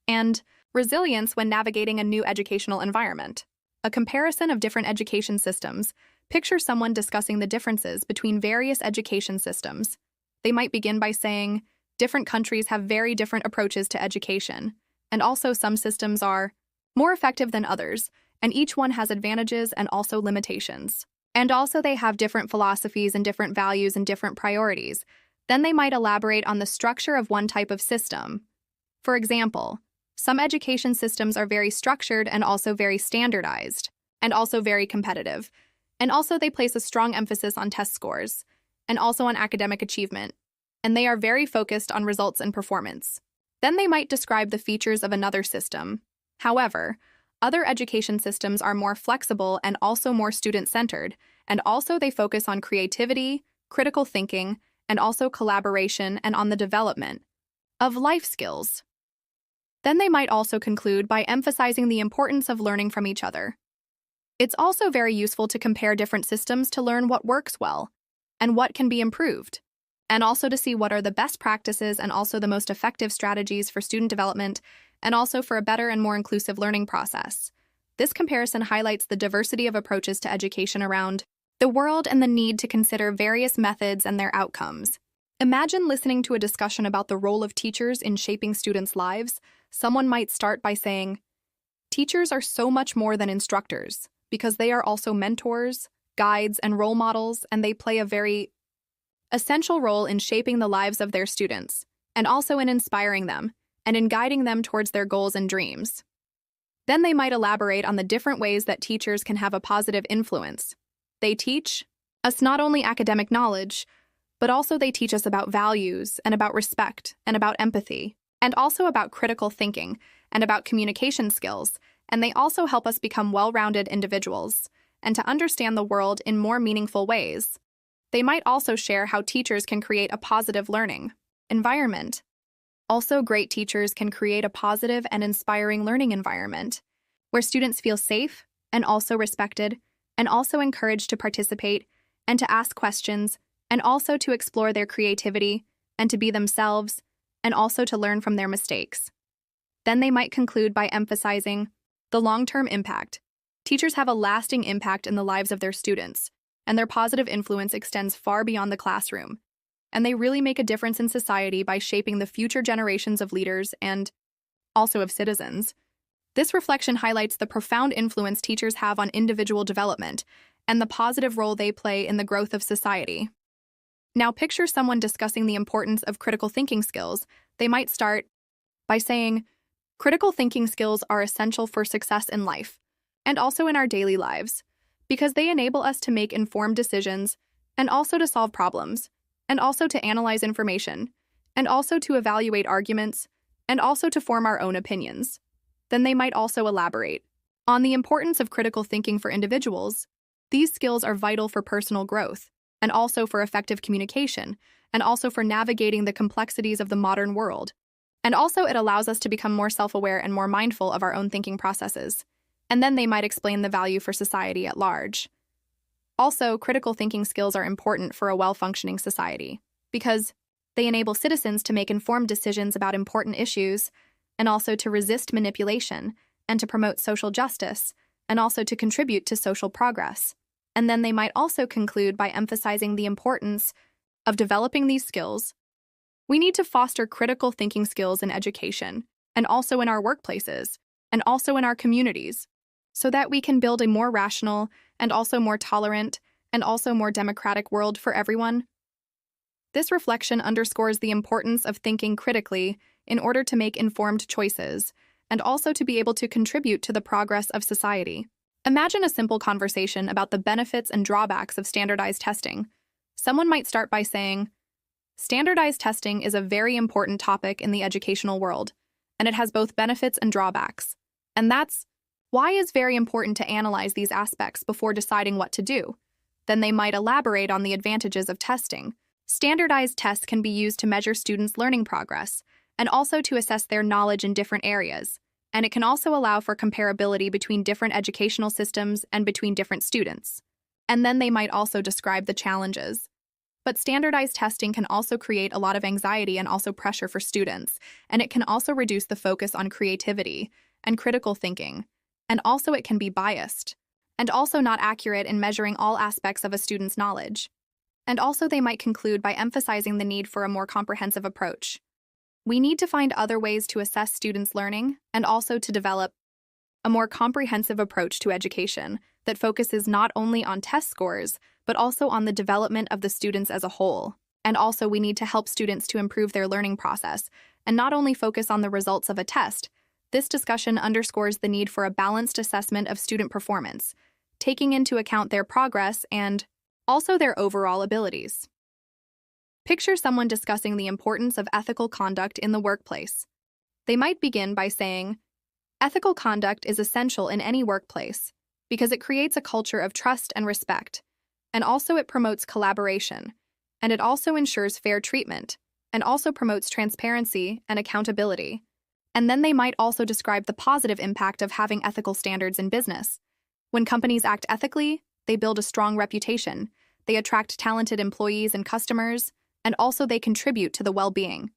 and resilience when navigating a new educational environment. A comparison of different education systems. Picture someone discussing the differences between various education systems. They might begin by saying, different countries have very different approaches to education, and also some systems are more effective than others, and each one has advantages and also limitations. And also they have different philosophies and different values and different priorities. Then they might elaborate on the structure of one type of system. For example, some education systems are very structured and also very standardized, and also very competitive. And also they place a strong emphasis on test scores, and also on academic achievement, and they are very focused on results and performance. Then they might describe the features of another system. However, other education systems are more flexible and also more student-centered, and also they focus on creativity, critical thinking, and also collaboration and on the development of life skills. Then they might also conclude by emphasizing the importance of learning from each other. It's also very useful to compare different systems to learn what works well and what can be improved, and also to see what are the best practices and also the most effective strategies for student development and also for a better and more inclusive learning process. This comparison highlights the diversity of approaches to education around the world and the need to consider various methods and their outcomes. Imagine listening to a discussion about the role of teachers in shaping students' lives. Someone might start by saying, teachers are so much more than instructors because they are also mentors, guides, and role models, and they play a very essential role in shaping the lives of their students, and also in inspiring them, and in guiding them towards their goals and dreams. Then they might elaborate on the different ways that teachers can have a positive influence. They teach us not only academic knowledge, but also they teach us about values, and about respect, and about empathy, and also about critical thinking, and about communication skills, and they also help us become well-rounded individuals, and to understand the world in more meaningful ways. They might also share how teachers can create a positive learning environment. Also, great teachers can create a positive and inspiring learning environment, where students feel safe, and also respected, and also encouraged to participate, and to ask questions, and also to explore their creativity, and to be themselves, and also to learn from their mistakes. Then they might conclude by emphasizing the long-term impact. Teachers have a lasting impact in the lives of their students, and their positive influence extends far beyond the classroom, and they really make a difference in society by shaping the future generations of leaders and also of citizens. This reflection highlights the profound influence teachers have on individual development and the positive role they play in the growth of society. Now picture someone discussing the importance of critical thinking skills. They might start by saying, critical thinking skills are essential for success in life, and also in our daily lives, because they enable us to make informed decisions, and also to solve problems, and also to analyze information, and also to evaluate arguments, and also to form our own opinions. Then they might also elaborate on the importance of critical thinking for individuals. These skills are vital for personal growth, and also for effective communication, and also for navigating the complexities of the modern world. And also it allows us to become more self-aware and more mindful of our own thinking processes. And then they might explain the value for society at large. Also, critical thinking skills are important for a well-functioning society, because they enable citizens to make informed decisions about important issues, and also to resist manipulation, and to promote social justice, and also to contribute to social progress. And then they might also conclude by emphasizing the importance of developing these skills. We need to foster critical thinking skills in education, and also in our workplaces, and also in our communities, so that we can build a more rational and also more tolerant and also more democratic world for everyone. This reflection underscores the importance of thinking critically in order to make informed choices, and also to be able to contribute to the progress of society. Imagine a simple conversation about the benefits and drawbacks of standardized testing. Someone might start by saying, standardized testing is a very important topic in the educational world, and it has both benefits and drawbacks. And that's why it's very important to analyze these aspects before deciding what to do. Then they might elaborate on the advantages of testing. Standardized tests can be used to measure students' learning progress, and also to assess their knowledge in different areas. And it can also allow for comparability between different educational systems and between different students. And then they might also describe the challenges. But standardized testing can also create a lot of anxiety and also pressure for students, and it can also reduce the focus on creativity and critical thinking, and also it can be biased, and also not accurate in measuring all aspects of a student's knowledge. And also they might conclude by emphasizing the need for a more comprehensive approach. We need to find other ways to assess students' learning and also to develop a more comprehensive approach to education that focuses not only on test scores, but also on the development of the students as a whole. And also we need to help students to improve their learning process and not only focus on the results of a test. This discussion underscores the need for a balanced assessment of student performance, taking into account their progress and also their overall abilities. Picture someone discussing the importance of ethical conduct in the workplace. They might begin by saying, "Ethical conduct is essential in any workplace because it creates a culture of trust and respect, and also it promotes collaboration, and it also ensures fair treatment, and also promotes transparency and accountability." And then they might also describe the positive impact of having ethical standards in business. When companies act ethically, they build a strong reputation, they attract talented employees and customers, and also they contribute to the well-being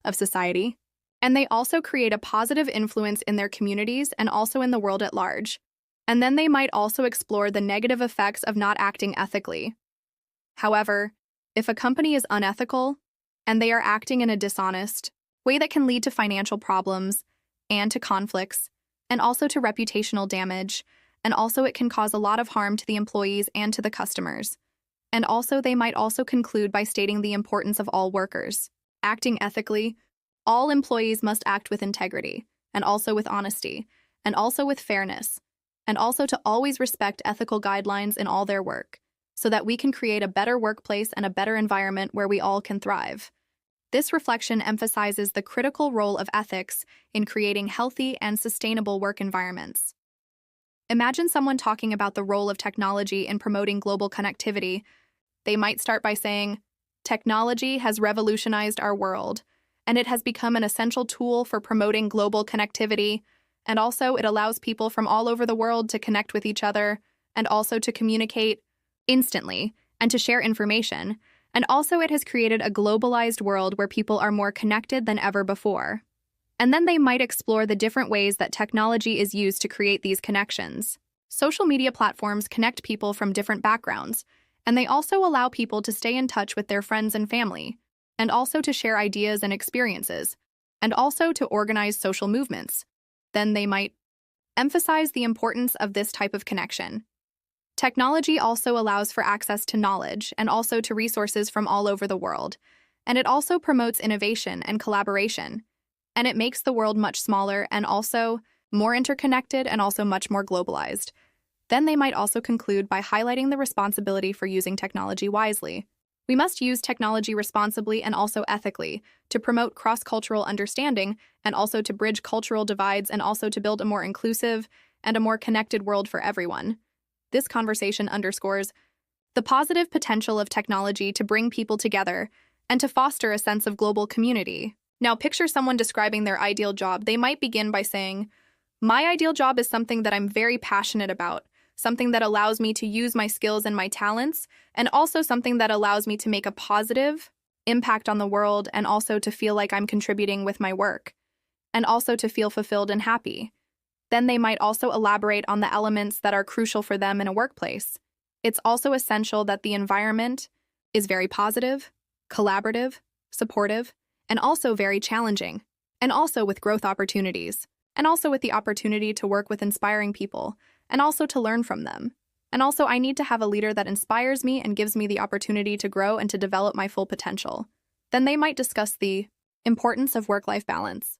of society. And they also create a positive influence in their communities and also in the world at large. And then they might also explore the negative effects of not acting ethically. However, if a company is unethical and they are acting in a dishonest way, that can lead to financial problems and to conflicts and also to reputational damage, and also it can cause a lot of harm to the employees and to the customers. And also they might also conclude by stating the importance of all workers acting ethically. All employees must act with integrity, and also with honesty, and also with fairness, and also to always respect ethical guidelines in all their work, so that we can create a better workplace and a better environment where we all can thrive. This reflection emphasizes the critical role of ethics in creating healthy and sustainable work environments. Imagine someone talking about the role of technology in promoting global connectivity. They might start by saying, "Technology has revolutionized our world, and it has become an essential tool for promoting global connectivity, and also it allows people from all over the world to connect with each other, and also to communicate instantly, and to share information, and also it has created a globalized world where people are more connected than ever before." And then they might explore the different ways that technology is used to create these connections. Social media platforms connect people from different backgrounds, and they also allow people to stay in touch with their friends and family, and also to share ideas and experiences, and also to organize social movements. Then they might emphasize the importance of this type of connection. Technology also allows for access to knowledge and also to resources from all over the world, and it also promotes innovation and collaboration, and it makes the world much smaller and also more interconnected and also much more globalized. Then they might also conclude by highlighting the responsibility for using technology wisely. We must use technology responsibly and also ethically to promote cross-cultural understanding and also to bridge cultural divides and also to build a more inclusive and a more connected world for everyone. This conversation underscores the positive potential of technology to bring people together and to foster a sense of global community. Now picture someone describing their ideal job. They might begin by saying, "My ideal job is something that I'm very passionate about, something that allows me to use my skills and my talents, and also something that allows me to make a positive impact on the world and also to feel like I'm contributing with my work, and also to feel fulfilled and happy." Then they might also elaborate on the elements that are crucial for them in a workplace. It's also essential that the environment is very positive, collaborative, supportive, and also very challenging, and also with growth opportunities, and also with the opportunity to work with inspiring people, and also to learn from them. And also I need to have a leader that inspires me and gives me the opportunity to grow and to develop my full potential. Then they might discuss the importance of work-life balance.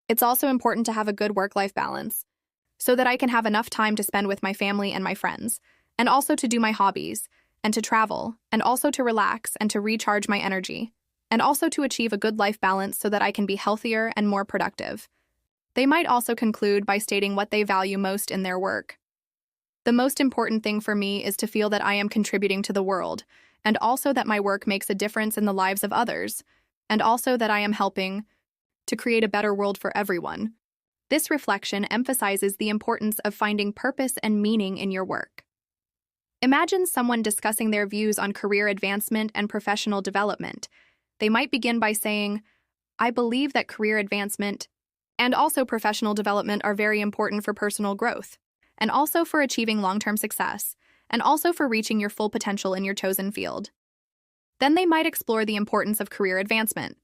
It's also important to have a good work-life balance so that I can have enough time to spend with my family and my friends, and also to do my hobbies, and to travel, and also to relax and to recharge my energy, and also to achieve a good life balance so that I can be healthier and more productive. They might also conclude by stating what they value most in their work. The most important thing for me is to feel that I am contributing to the world, and also that my work makes a difference in the lives of others, and also that I am helping to create a better world for everyone. This reflection emphasizes the importance of finding purpose and meaning in your work. Imagine someone discussing their views on career advancement and professional development. They might begin by saying, I believe that career advancement and also professional development are very important for personal growth, and also for achieving long-term success, and also for reaching your full potential in your chosen field. Then they might explore the importance of career advancement.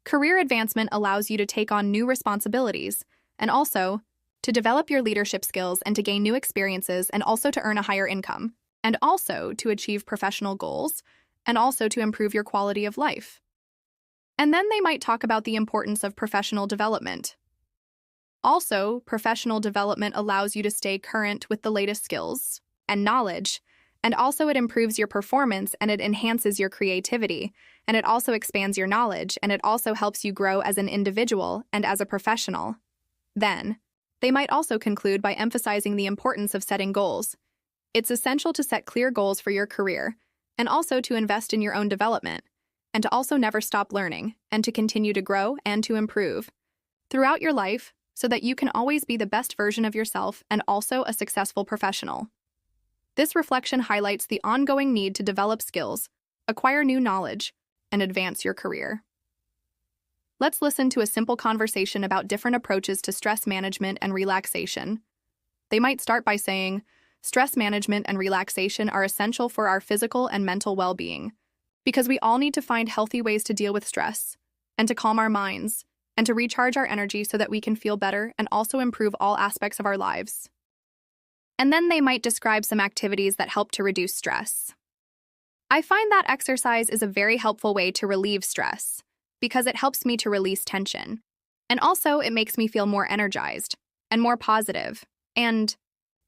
Career advancement allows you to take on new responsibilities, and also to develop your leadership skills and to gain new experiences and also to earn a higher income, and also to achieve professional goals, and also to improve your quality of life. And then they might talk about the importance of professional development. Also, professional development allows you to stay current with the latest skills and knowledge, and also it improves your performance and it enhances your creativity, and it also expands your knowledge, and it also helps you grow as an individual and as a professional. Then, they might also conclude by emphasizing the importance of setting goals. It's essential to set clear goals for your career, and also to invest in your own development, and to also never stop learning, and to continue to grow and to improve throughout your life so that you can always be the best version of yourself and also a successful professional. This reflection highlights the ongoing need to develop skills, acquire new knowledge, and advance your career. Let's listen to a simple conversation about different approaches to stress management and relaxation. They might start by saying, stress management and relaxation are essential for our physical and mental well-being, because we all need to find healthy ways to deal with stress, and to calm our minds, and to recharge our energy so that we can feel better and also improve all aspects of our lives. And then they might describe some activities that help to reduce stress. I find that exercise is a very helpful way to relieve stress, because it helps me to release tension, and also it makes me feel more energized and more positive. And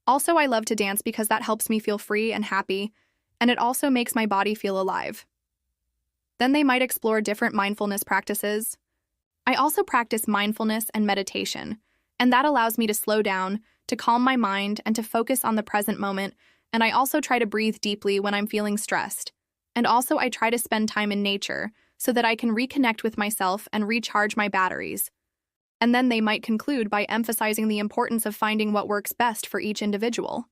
also I love to dance because that helps me feel free and happy, and it also makes my body feel alive. Then they might explore different mindfulness practices. I also practice mindfulness and meditation, and that allows me to slow down, to calm my mind, and to focus on the present moment, and I also try to breathe deeply when I'm feeling stressed. And also I try to spend time in nature so that I can reconnect with myself and recharge my batteries. And then they might conclude by emphasizing the importance of finding what works best for each individual.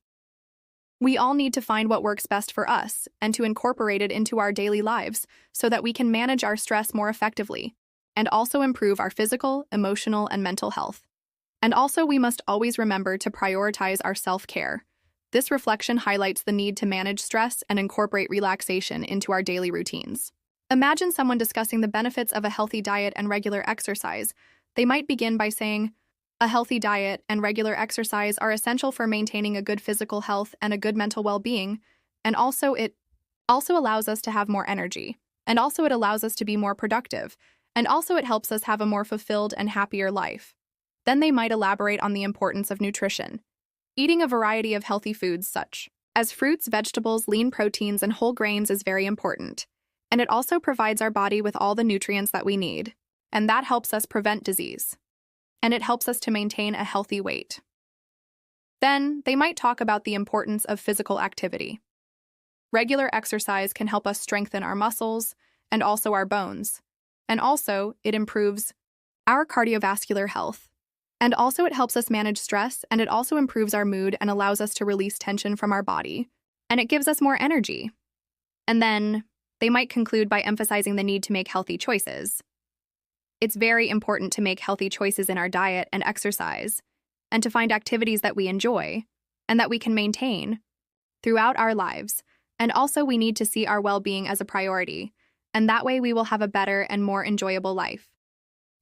We all need to find what works best for us and to incorporate it into our daily lives so that we can manage our stress more effectively and also improve our physical, emotional, and mental health. And also we must always remember to prioritize our self-care. This reflection highlights the need to manage stress and incorporate relaxation into our daily routines. Imagine someone discussing the benefits of a healthy diet and regular exercise. They might begin by saying, a healthy diet and regular exercise are essential for maintaining a good physical health and a good mental well-being, and also it also allows us to have more energy, and also it allows us to be more productive, and also it helps us have a more fulfilled and happier life. Then they might elaborate on the importance of nutrition. Eating a variety of healthy foods such as fruits, vegetables, lean proteins, and whole grains is very important, and it also provides our body with all the nutrients that we need, and that helps us prevent disease. And it helps us to maintain a healthy weight. Then, they might talk about the importance of physical activity. Regular exercise can help us strengthen our muscles and also our bones, and also it improves our cardiovascular health. And also it helps us manage stress, and it also improves our mood and allows us to release tension from our body, and it gives us more energy. And then, they might conclude by emphasizing the need to make healthy choices. It's very important to make healthy choices in our diet and exercise, and to find activities that we enjoy and that we can maintain throughout our lives. And also we need to see our well-being as a priority, and that way we will have a better and more enjoyable life.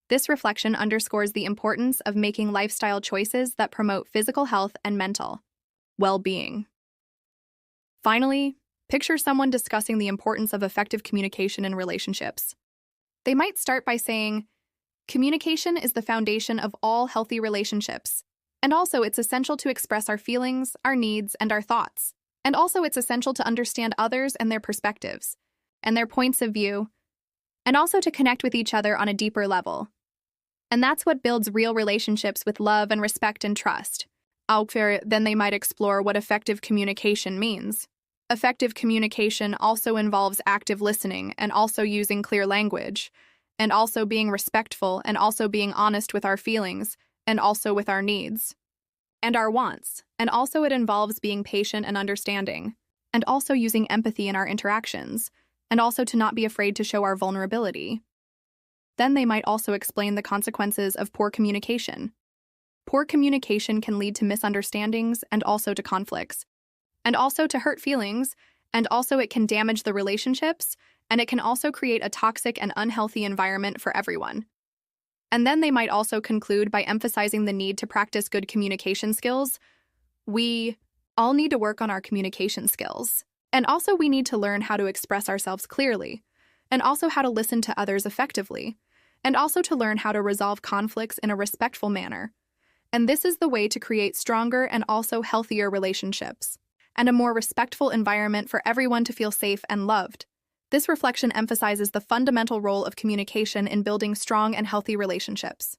This reflection underscores the importance of making lifestyle choices that promote physical health and mental well-being. Finally, picture someone discussing the importance of effective communication in relationships. They might start by saying, communication is the foundation of all healthy relationships, and also it's essential to express our feelings, our needs, and our thoughts. And also it's essential to understand others and their perspectives, and their points of view, and also to connect with each other on a deeper level. And that's what builds real relationships with love and respect and trust. Then they might explore what effective communication means. Effective communication also involves active listening and also using clear language, and also being respectful and also being honest with our feelings and also with our needs. and our wants, and also it involves being patient and understanding, and also using empathy in our interactions, and also to not be afraid to show our vulnerability. Then they might also explain the consequences of poor communication. Poor communication can lead to misunderstandings and also to conflicts, and also to hurt feelings, and also it can damage the relationships, and it can also create a toxic and unhealthy environment for everyone. And then they might also conclude by emphasizing the need to practice good communication skills. We all need to work on our communication skills. And also we need to learn how to express ourselves clearly, and also how to listen to others effectively, and also to learn how to resolve conflicts in a respectful manner. And this is the way to create stronger and also healthier relationships, and a more respectful environment for everyone to feel safe and loved. This reflection emphasizes the fundamental role of communication in building strong and healthy relationships.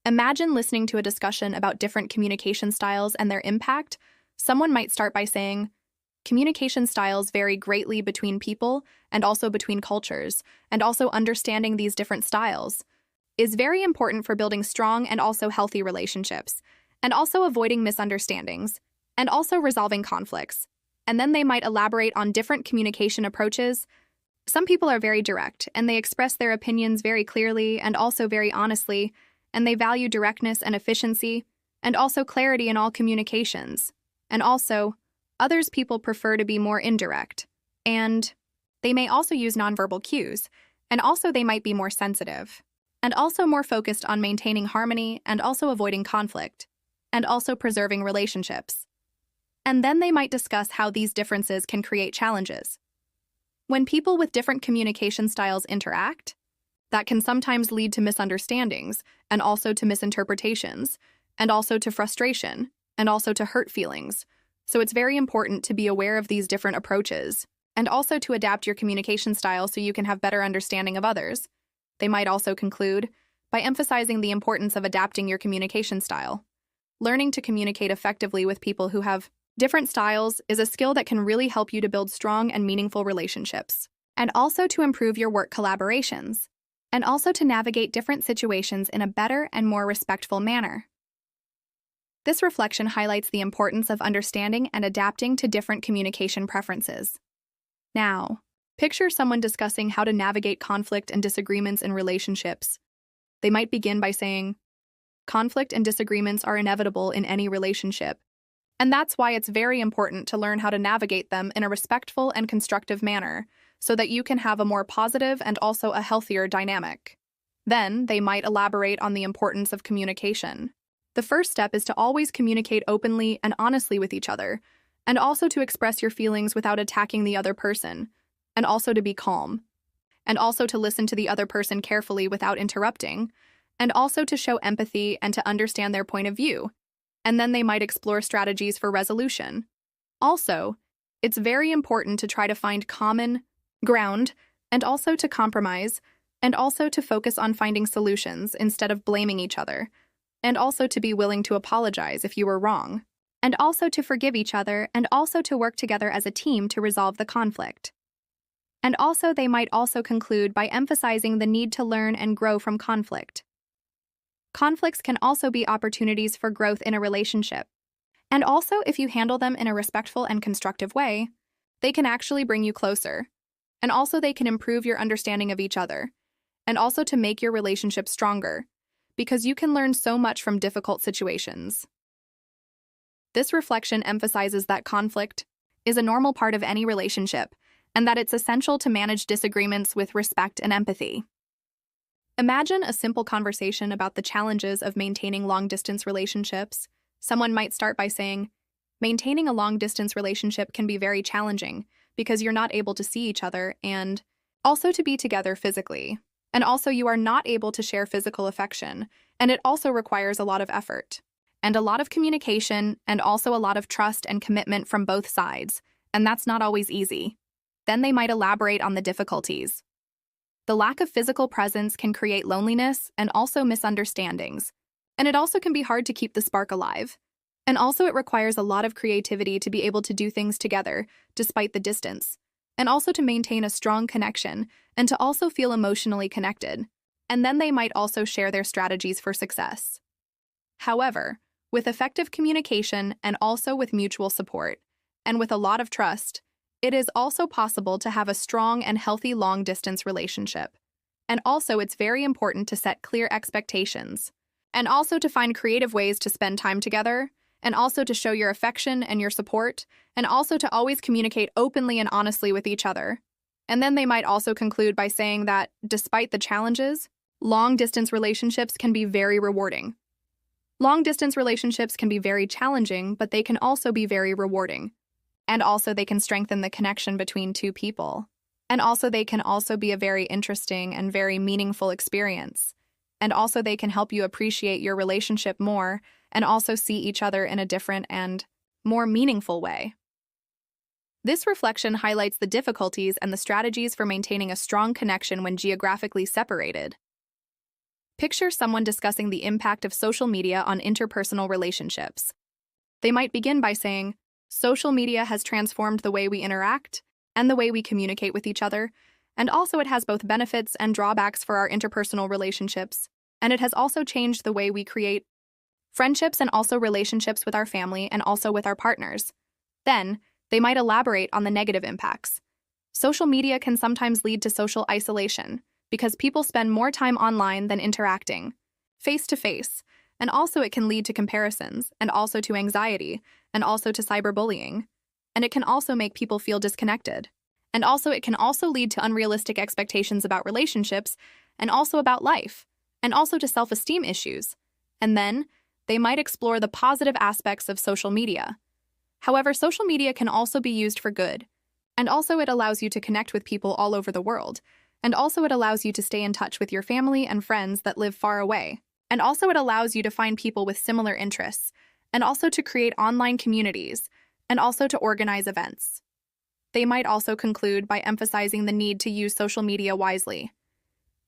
Imagine listening to a discussion about different communication styles and their impact. Someone might start by saying, communication styles vary greatly between people and also between cultures, and also understanding these different styles is very important for building strong and also healthy relationships, and also avoiding misunderstandings, and also resolving conflicts. And then they might elaborate on different communication approaches. Some people are very direct, and they express their opinions very clearly and also very honestly, and they value directness and efficiency, and also clarity in all communications. And also, others people prefer to be more indirect, and they may also use nonverbal cues, and also they might be more sensitive, and also more focused on maintaining harmony and also avoiding conflict, and also preserving relationships. And then they might discuss how these differences can create challenges. When people with different communication styles interact, that can sometimes lead to misunderstandings, and also to misinterpretations, and also to frustration, and also to hurt feelings. So it's very important to be aware of these different approaches, and also to adapt your communication style so you can have better understanding of others. They might also conclude by emphasizing the importance of adapting your communication style. Learning to communicate effectively with people who have different styles is a skill that can really help you to build strong and meaningful relationships, and also to improve your work collaborations, and also to navigate different situations in a better and more respectful manner. This reflection highlights the importance of understanding and adapting to different communication preferences. Now, picture someone discussing how to navigate conflict and disagreements in relationships. They might begin by saying, conflict and disagreements are inevitable in any relationship, and that's why it's very important to learn how to navigate them in a respectful and constructive manner so that you can have a more positive and also a healthier dynamic. Then, they might elaborate on the importance of communication. The first step is to always communicate openly and honestly with each other, and also to express your feelings without attacking the other person, and also to be calm, and also to listen to the other person carefully without interrupting, and also to show empathy and to understand their point of view. And then they might explore strategies for resolution. Also, it's very important to try to find common ground, and also to compromise, and also to focus on finding solutions instead of blaming each other, and also to be willing to apologize if you were wrong, and also to forgive each other, and also to work together as a team to resolve the conflict. And also they might also conclude by emphasizing the need to learn and grow from conflict. Conflicts can also be opportunities for growth in a relationship. And also, if you handle them in a respectful and constructive way, they can actually bring you closer. And also they can improve your understanding of each other, and also to make your relationship stronger, because you can learn so much from difficult situations. This reflection emphasizes that conflict is a normal part of any relationship, and that it's essential to manage disagreements with respect and empathy. Imagine a simple conversation about the challenges of maintaining long-distance relationships. Someone might start by saying, maintaining a long-distance relationship can be very challenging because you're not able to see each other and also to be together physically. And also you are not able to share physical affection, and it also requires a lot of effort, and a lot of communication, and also a lot of trust and commitment from both sides, and that's not always easy. Then they might elaborate on the difficulties. The lack of physical presence can create loneliness and also misunderstandings, and it also can be hard to keep the spark alive. And also it requires a lot of creativity to be able to do things together despite the distance, and also to maintain a strong connection and to also feel emotionally connected. And then they might also share their strategies for success. However, With effective communication and also with mutual support, and with a lot of trust, it is also possible to have a strong and healthy long-distance relationship. And also, it's very important to set clear expectations, and also to find creative ways to spend time together, and also to show your affection and your support, and also to always communicate openly and honestly with each other. And then they might also conclude by saying that, despite the challenges, long-distance relationships can be very rewarding. Long-distance relationships can be very challenging, but they can also be very rewarding. And also they can strengthen the connection between two people. And also they can also be a very interesting and very meaningful experience. And also they can help you appreciate your relationship more and also see each other in a different and more meaningful way. This reflection highlights the difficulties and the strategies for maintaining a strong connection when geographically separated. Picture someone discussing the impact of social media on interpersonal relationships. They might begin by saying, "Social media has transformed the way we interact and the way we communicate with each other, and also it has both benefits and drawbacks for our interpersonal relationships, and it has also changed the way we create friendships and also relationships with our family and also with our partners." Then, they might elaborate on the negative impacts. Social media can sometimes lead to social isolation because people spend more time online than interacting, face-to-face, and also it can lead to comparisons and also to anxiety and also to cyberbullying. And it can also make people feel disconnected. And also it can also lead to unrealistic expectations about relationships and also about life, and also to self-esteem issues. And then, they might explore the positive aspects of social media. However, social media can also be used for good, and also it allows you to connect with people all over the world, and also it allows you to stay in touch with your family and friends that live far away, and also it allows you to find people with similar interests, and also to create online communities, and also to organize events. They might also conclude by emphasizing the need to use social media wisely.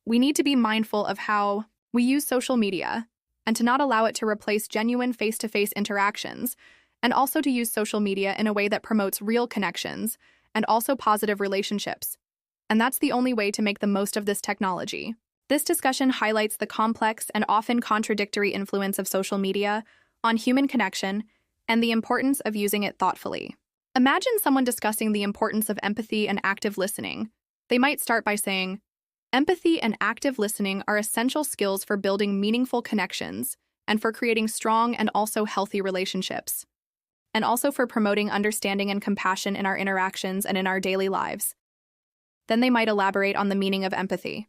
We need to be mindful of how we use social media, and to not allow it to replace genuine face-to-face interactions, and also to use social media in a way that promotes real connections and also positive relationships. And that's the only way to make the most of this technology. This discussion highlights the complex and often contradictory influence of social media on human connection and the importance of using it thoughtfully. Imagine someone discussing the importance of empathy and active listening. They might start by saying, "Empathy and active listening are essential skills for building meaningful connections and for creating strong and also healthy relationships, and also for promoting understanding and compassion in our interactions and in our daily lives." Then they might elaborate on the meaning of empathy.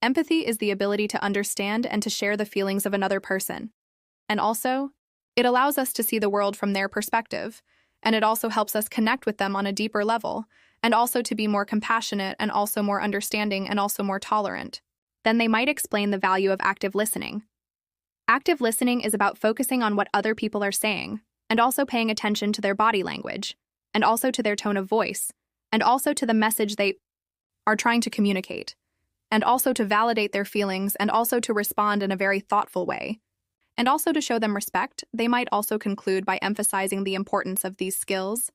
Empathy is the ability to understand and to share the feelings of another person. And also, it allows us to see the world from their perspective, and it also helps us connect with them on a deeper level, and also to be more compassionate and also more understanding and also more tolerant. Then they might explain the value of active listening. Active listening is about focusing on what other people are saying, and also paying attention to their body language, and also to their tone of voice, and also to the message they are trying to communicate, and also to validate their feelings and also to respond in a very thoughtful way. And also to show them respect, they might also conclude by emphasizing the importance of these skills.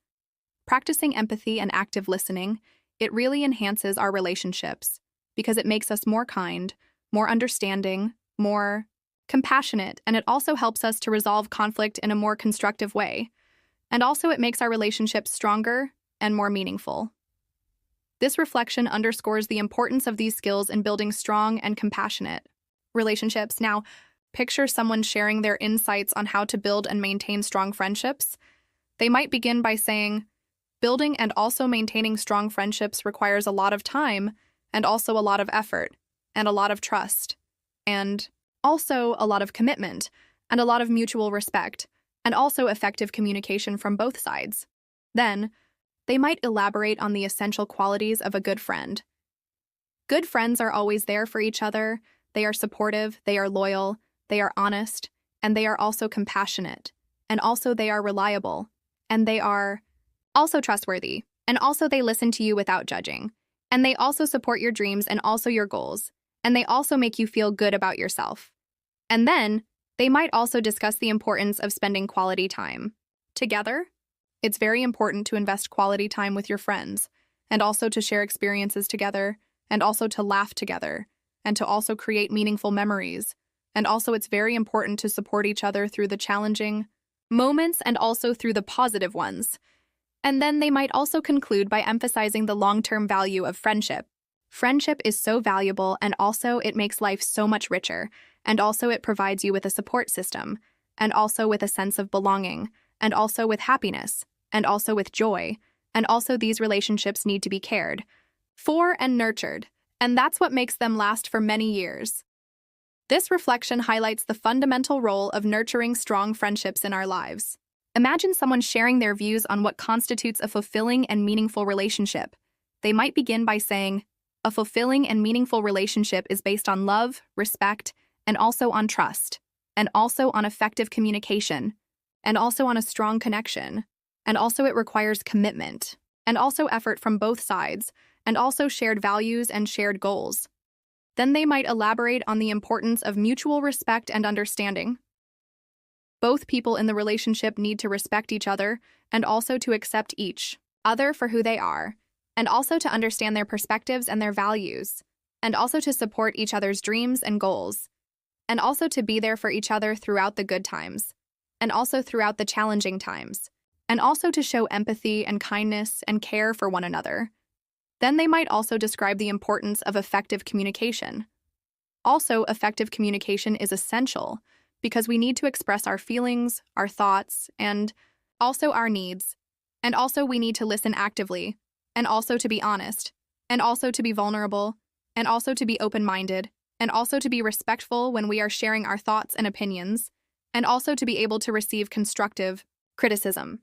Practicing empathy and active listening, it really enhances our relationships because it makes us more kind, more understanding, more compassionate, and it also helps us to resolve conflict in a more constructive way. And also it makes our relationships stronger and more meaningful. This reflection underscores the importance of these skills in building strong and compassionate relationships. Now, picture someone sharing their insights on how to build and maintain strong friendships. They might begin by saying, "Building and also maintaining strong friendships requires a lot of time and also a lot of effort and a lot of trust and also a lot of commitment and a lot of mutual respect and also effective communication from both sides." Then, they might elaborate on the essential qualities of a good friend. Good friends are always there for each other, they are supportive, they are loyal, they are honest, and they are also compassionate, and also they are reliable, and they are also trustworthy, and also they listen to you without judging, and they also support your dreams and also your goals, and they also make you feel good about yourself. And then, they might also discuss the importance of spending quality time together. It's very important to invest quality time with your friends, and also to share experiences together, and also to laugh together, and to also create meaningful memories, and also it's very important to support each other through the challenging moments and also through the positive ones. And then they might also conclude by emphasizing the long-term value of friendship. Friendship is so valuable, and also it makes life so much richer, and also it provides you with a support system, and also with a sense of belonging, and also with happiness, and also with joy, and also these relationships need to be cared for and nurtured, and that's what makes them last for many years. This reflection highlights the fundamental role of nurturing strong friendships in our lives. Imagine someone sharing their views on what constitutes a fulfilling and meaningful relationship. They might begin by saying, "A fulfilling and meaningful relationship is based on love, respect, and also on trust, and also on effective communication, and also on a strong connection, and also it requires commitment, and also effort from both sides, and also shared values and shared goals." Then they might elaborate on the importance of mutual respect and understanding. Both people in the relationship need to respect each other and also to accept each other for who they are, and also to understand their perspectives and their values, and also to support each other's dreams and goals, and also to be there for each other throughout the good times, and also throughout the challenging times, and also to show empathy and kindness and care for one another. Then they might also describe the importance of effective communication. Also, effective communication is essential because we need to express our feelings, our thoughts, and also our needs. And also we need to listen actively, and also to be honest, and also to be vulnerable, and also to be open-minded, and also to be respectful when we are sharing our thoughts and opinions, and also to be able to receive constructive criticism.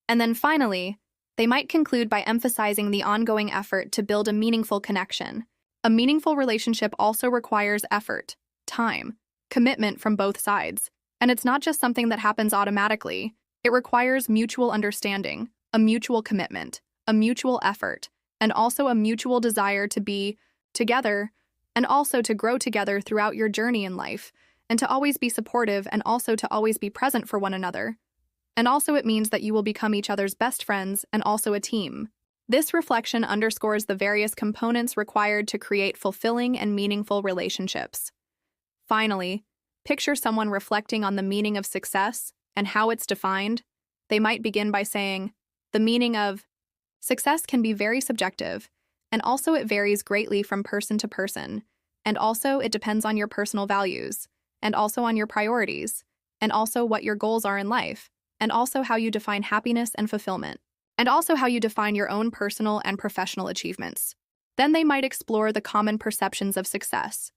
And then finally, they might conclude by emphasizing the ongoing effort to build a meaningful connection. A meaningful relationship also requires effort, time, commitment from both sides, and it's not just something that happens automatically. It requires mutual understanding, a mutual commitment, a mutual effort, and also a mutual desire to be together, and also to grow together throughout your journey in life, and to always be supportive and also to always be present for one another. And also it means that you will become each other's best friends and also a team. This reflection underscores the various components required to create fulfilling and meaningful relationships. Finally, picture someone reflecting on the meaning of success and how it's defined. They might begin by saying, "The meaning of success can be very subjective, and also it varies greatly from person to person, and also it depends on your personal values, and also on your priorities, and also what your goals are in life, and also how you define happiness and fulfillment, and also how you define your own personal and professional achievements." Then they might explore the common perceptions of success.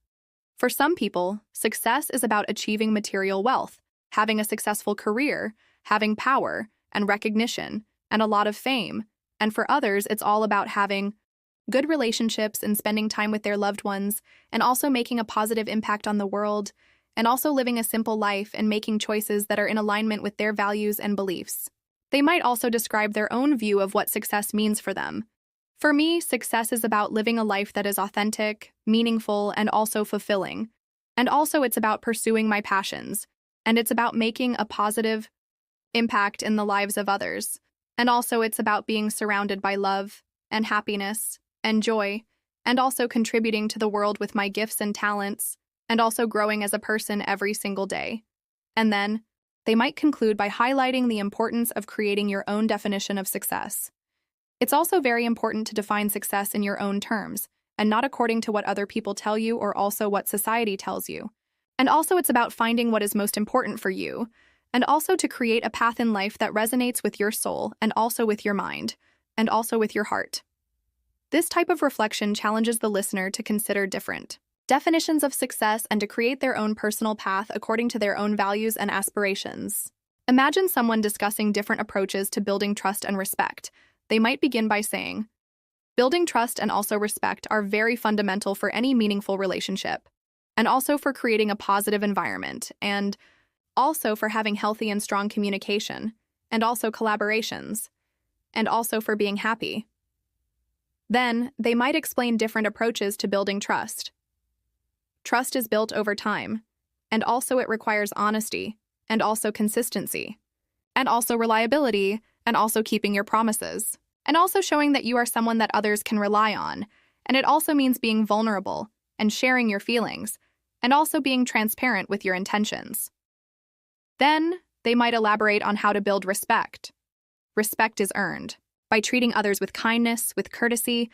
For some people, success is about achieving material wealth, having a successful career, having power and recognition, and a lot of fame. And for others, it's all about having good relationships and spending time with their loved ones, and also making a positive impact on the world, and also living a simple life and making choices that are in alignment with their values and beliefs. They might also describe their own view of what success means for them. For me, success is about living a life that is authentic, meaningful, and also fulfilling. And also it's about pursuing my passions, and it's about making a positive impact in the lives of others. And also it's about being surrounded by love and happiness and joy, and also contributing to the world with my gifts and talents, and also growing as a person every single day. And then, they might conclude by highlighting the importance of creating your own definition of success. It's also very important to define success in your own terms, and not according to what other people tell you or also what society tells you. And also it's about finding what is most important for you, and also to create a path in life that resonates with your soul and also with your mind, and also with your heart. This type of reflection challenges the listener to consider different definitions of success and to create their own personal path according to their own values and aspirations. Imagine someone discussing different approaches to building trust and respect. They might begin by saying, "Building trust and also respect are very fundamental for any meaningful relationship, and also for creating a positive environment, and also for having healthy and strong communication, and also collaborations, and also for being happy." Then, they might explain different approaches to building trust. Trust is built over time, and also it requires honesty, and also consistency, and also reliability, and also keeping your promises, and also showing that you are someone that others can rely on, and it also means being vulnerable and sharing your feelings, and also being transparent with your intentions. Then, they might elaborate on how to build respect. Respect is earned by treating others with kindness, with courtesy,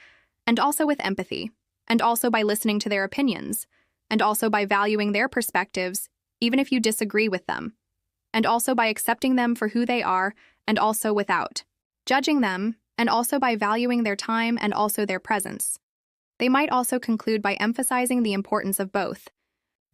and also with empathy, and also by listening to their opinions, and also by valuing their perspectives, even if you disagree with them, and also by accepting them for who they are, and also without judging them, and also by valuing their time and also their presence. They might also conclude by emphasizing the importance of both.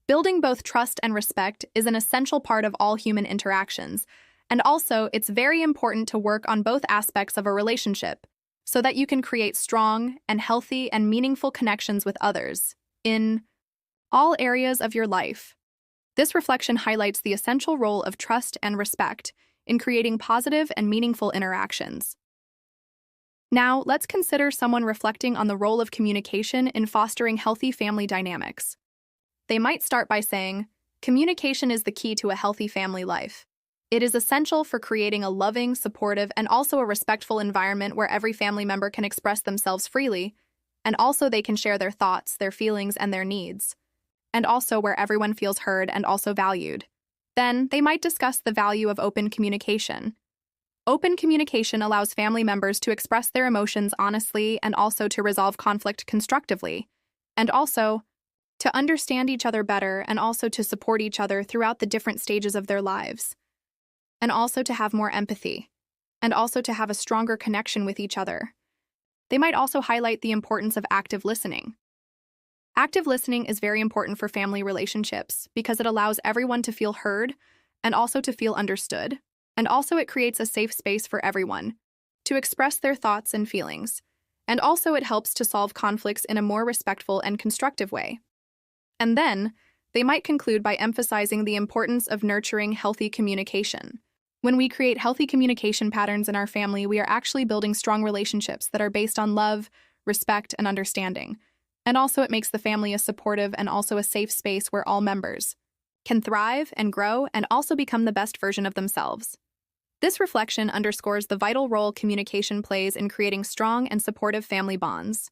Building both trust and respect is an essential part of all human interactions, and also it's very important to work on both aspects of a relationship so that you can create strong and healthy and meaningful connections with others in all areas of your life. This reflection highlights the essential role of trust and respect in creating positive and meaningful interactions. Now, let's consider someone reflecting on the role of communication in fostering healthy family dynamics. They might start by saying, "Communication is the key to a healthy family life. It is essential for creating a loving, supportive, and also a respectful environment where every family member can express themselves freely, and also they can share their thoughts, their feelings, and their needs, and also where everyone feels heard and also valued." Then, they might discuss the value of open communication. Open communication allows family members to express their emotions honestly and also to resolve conflict constructively, and also to understand each other better and also to support each other throughout the different stages of their lives, and also to have more empathy, and also to have a stronger connection with each other. They might also highlight the importance of active listening. Active listening is very important for family relationships because it allows everyone to feel heard and also to feel understood, and also it creates a safe space for everyone to express their thoughts and feelings, and also it helps to solve conflicts in a more respectful and constructive way. And then, they might conclude by emphasizing the importance of nurturing healthy communication. When we create healthy communication patterns in our family, we are actually building strong relationships that are based on love, respect, and understanding. And also it makes the family a supportive and also a safe space where all members can thrive and grow and also become the best version of themselves. This reflection underscores the vital role communication plays in creating strong and supportive family bonds.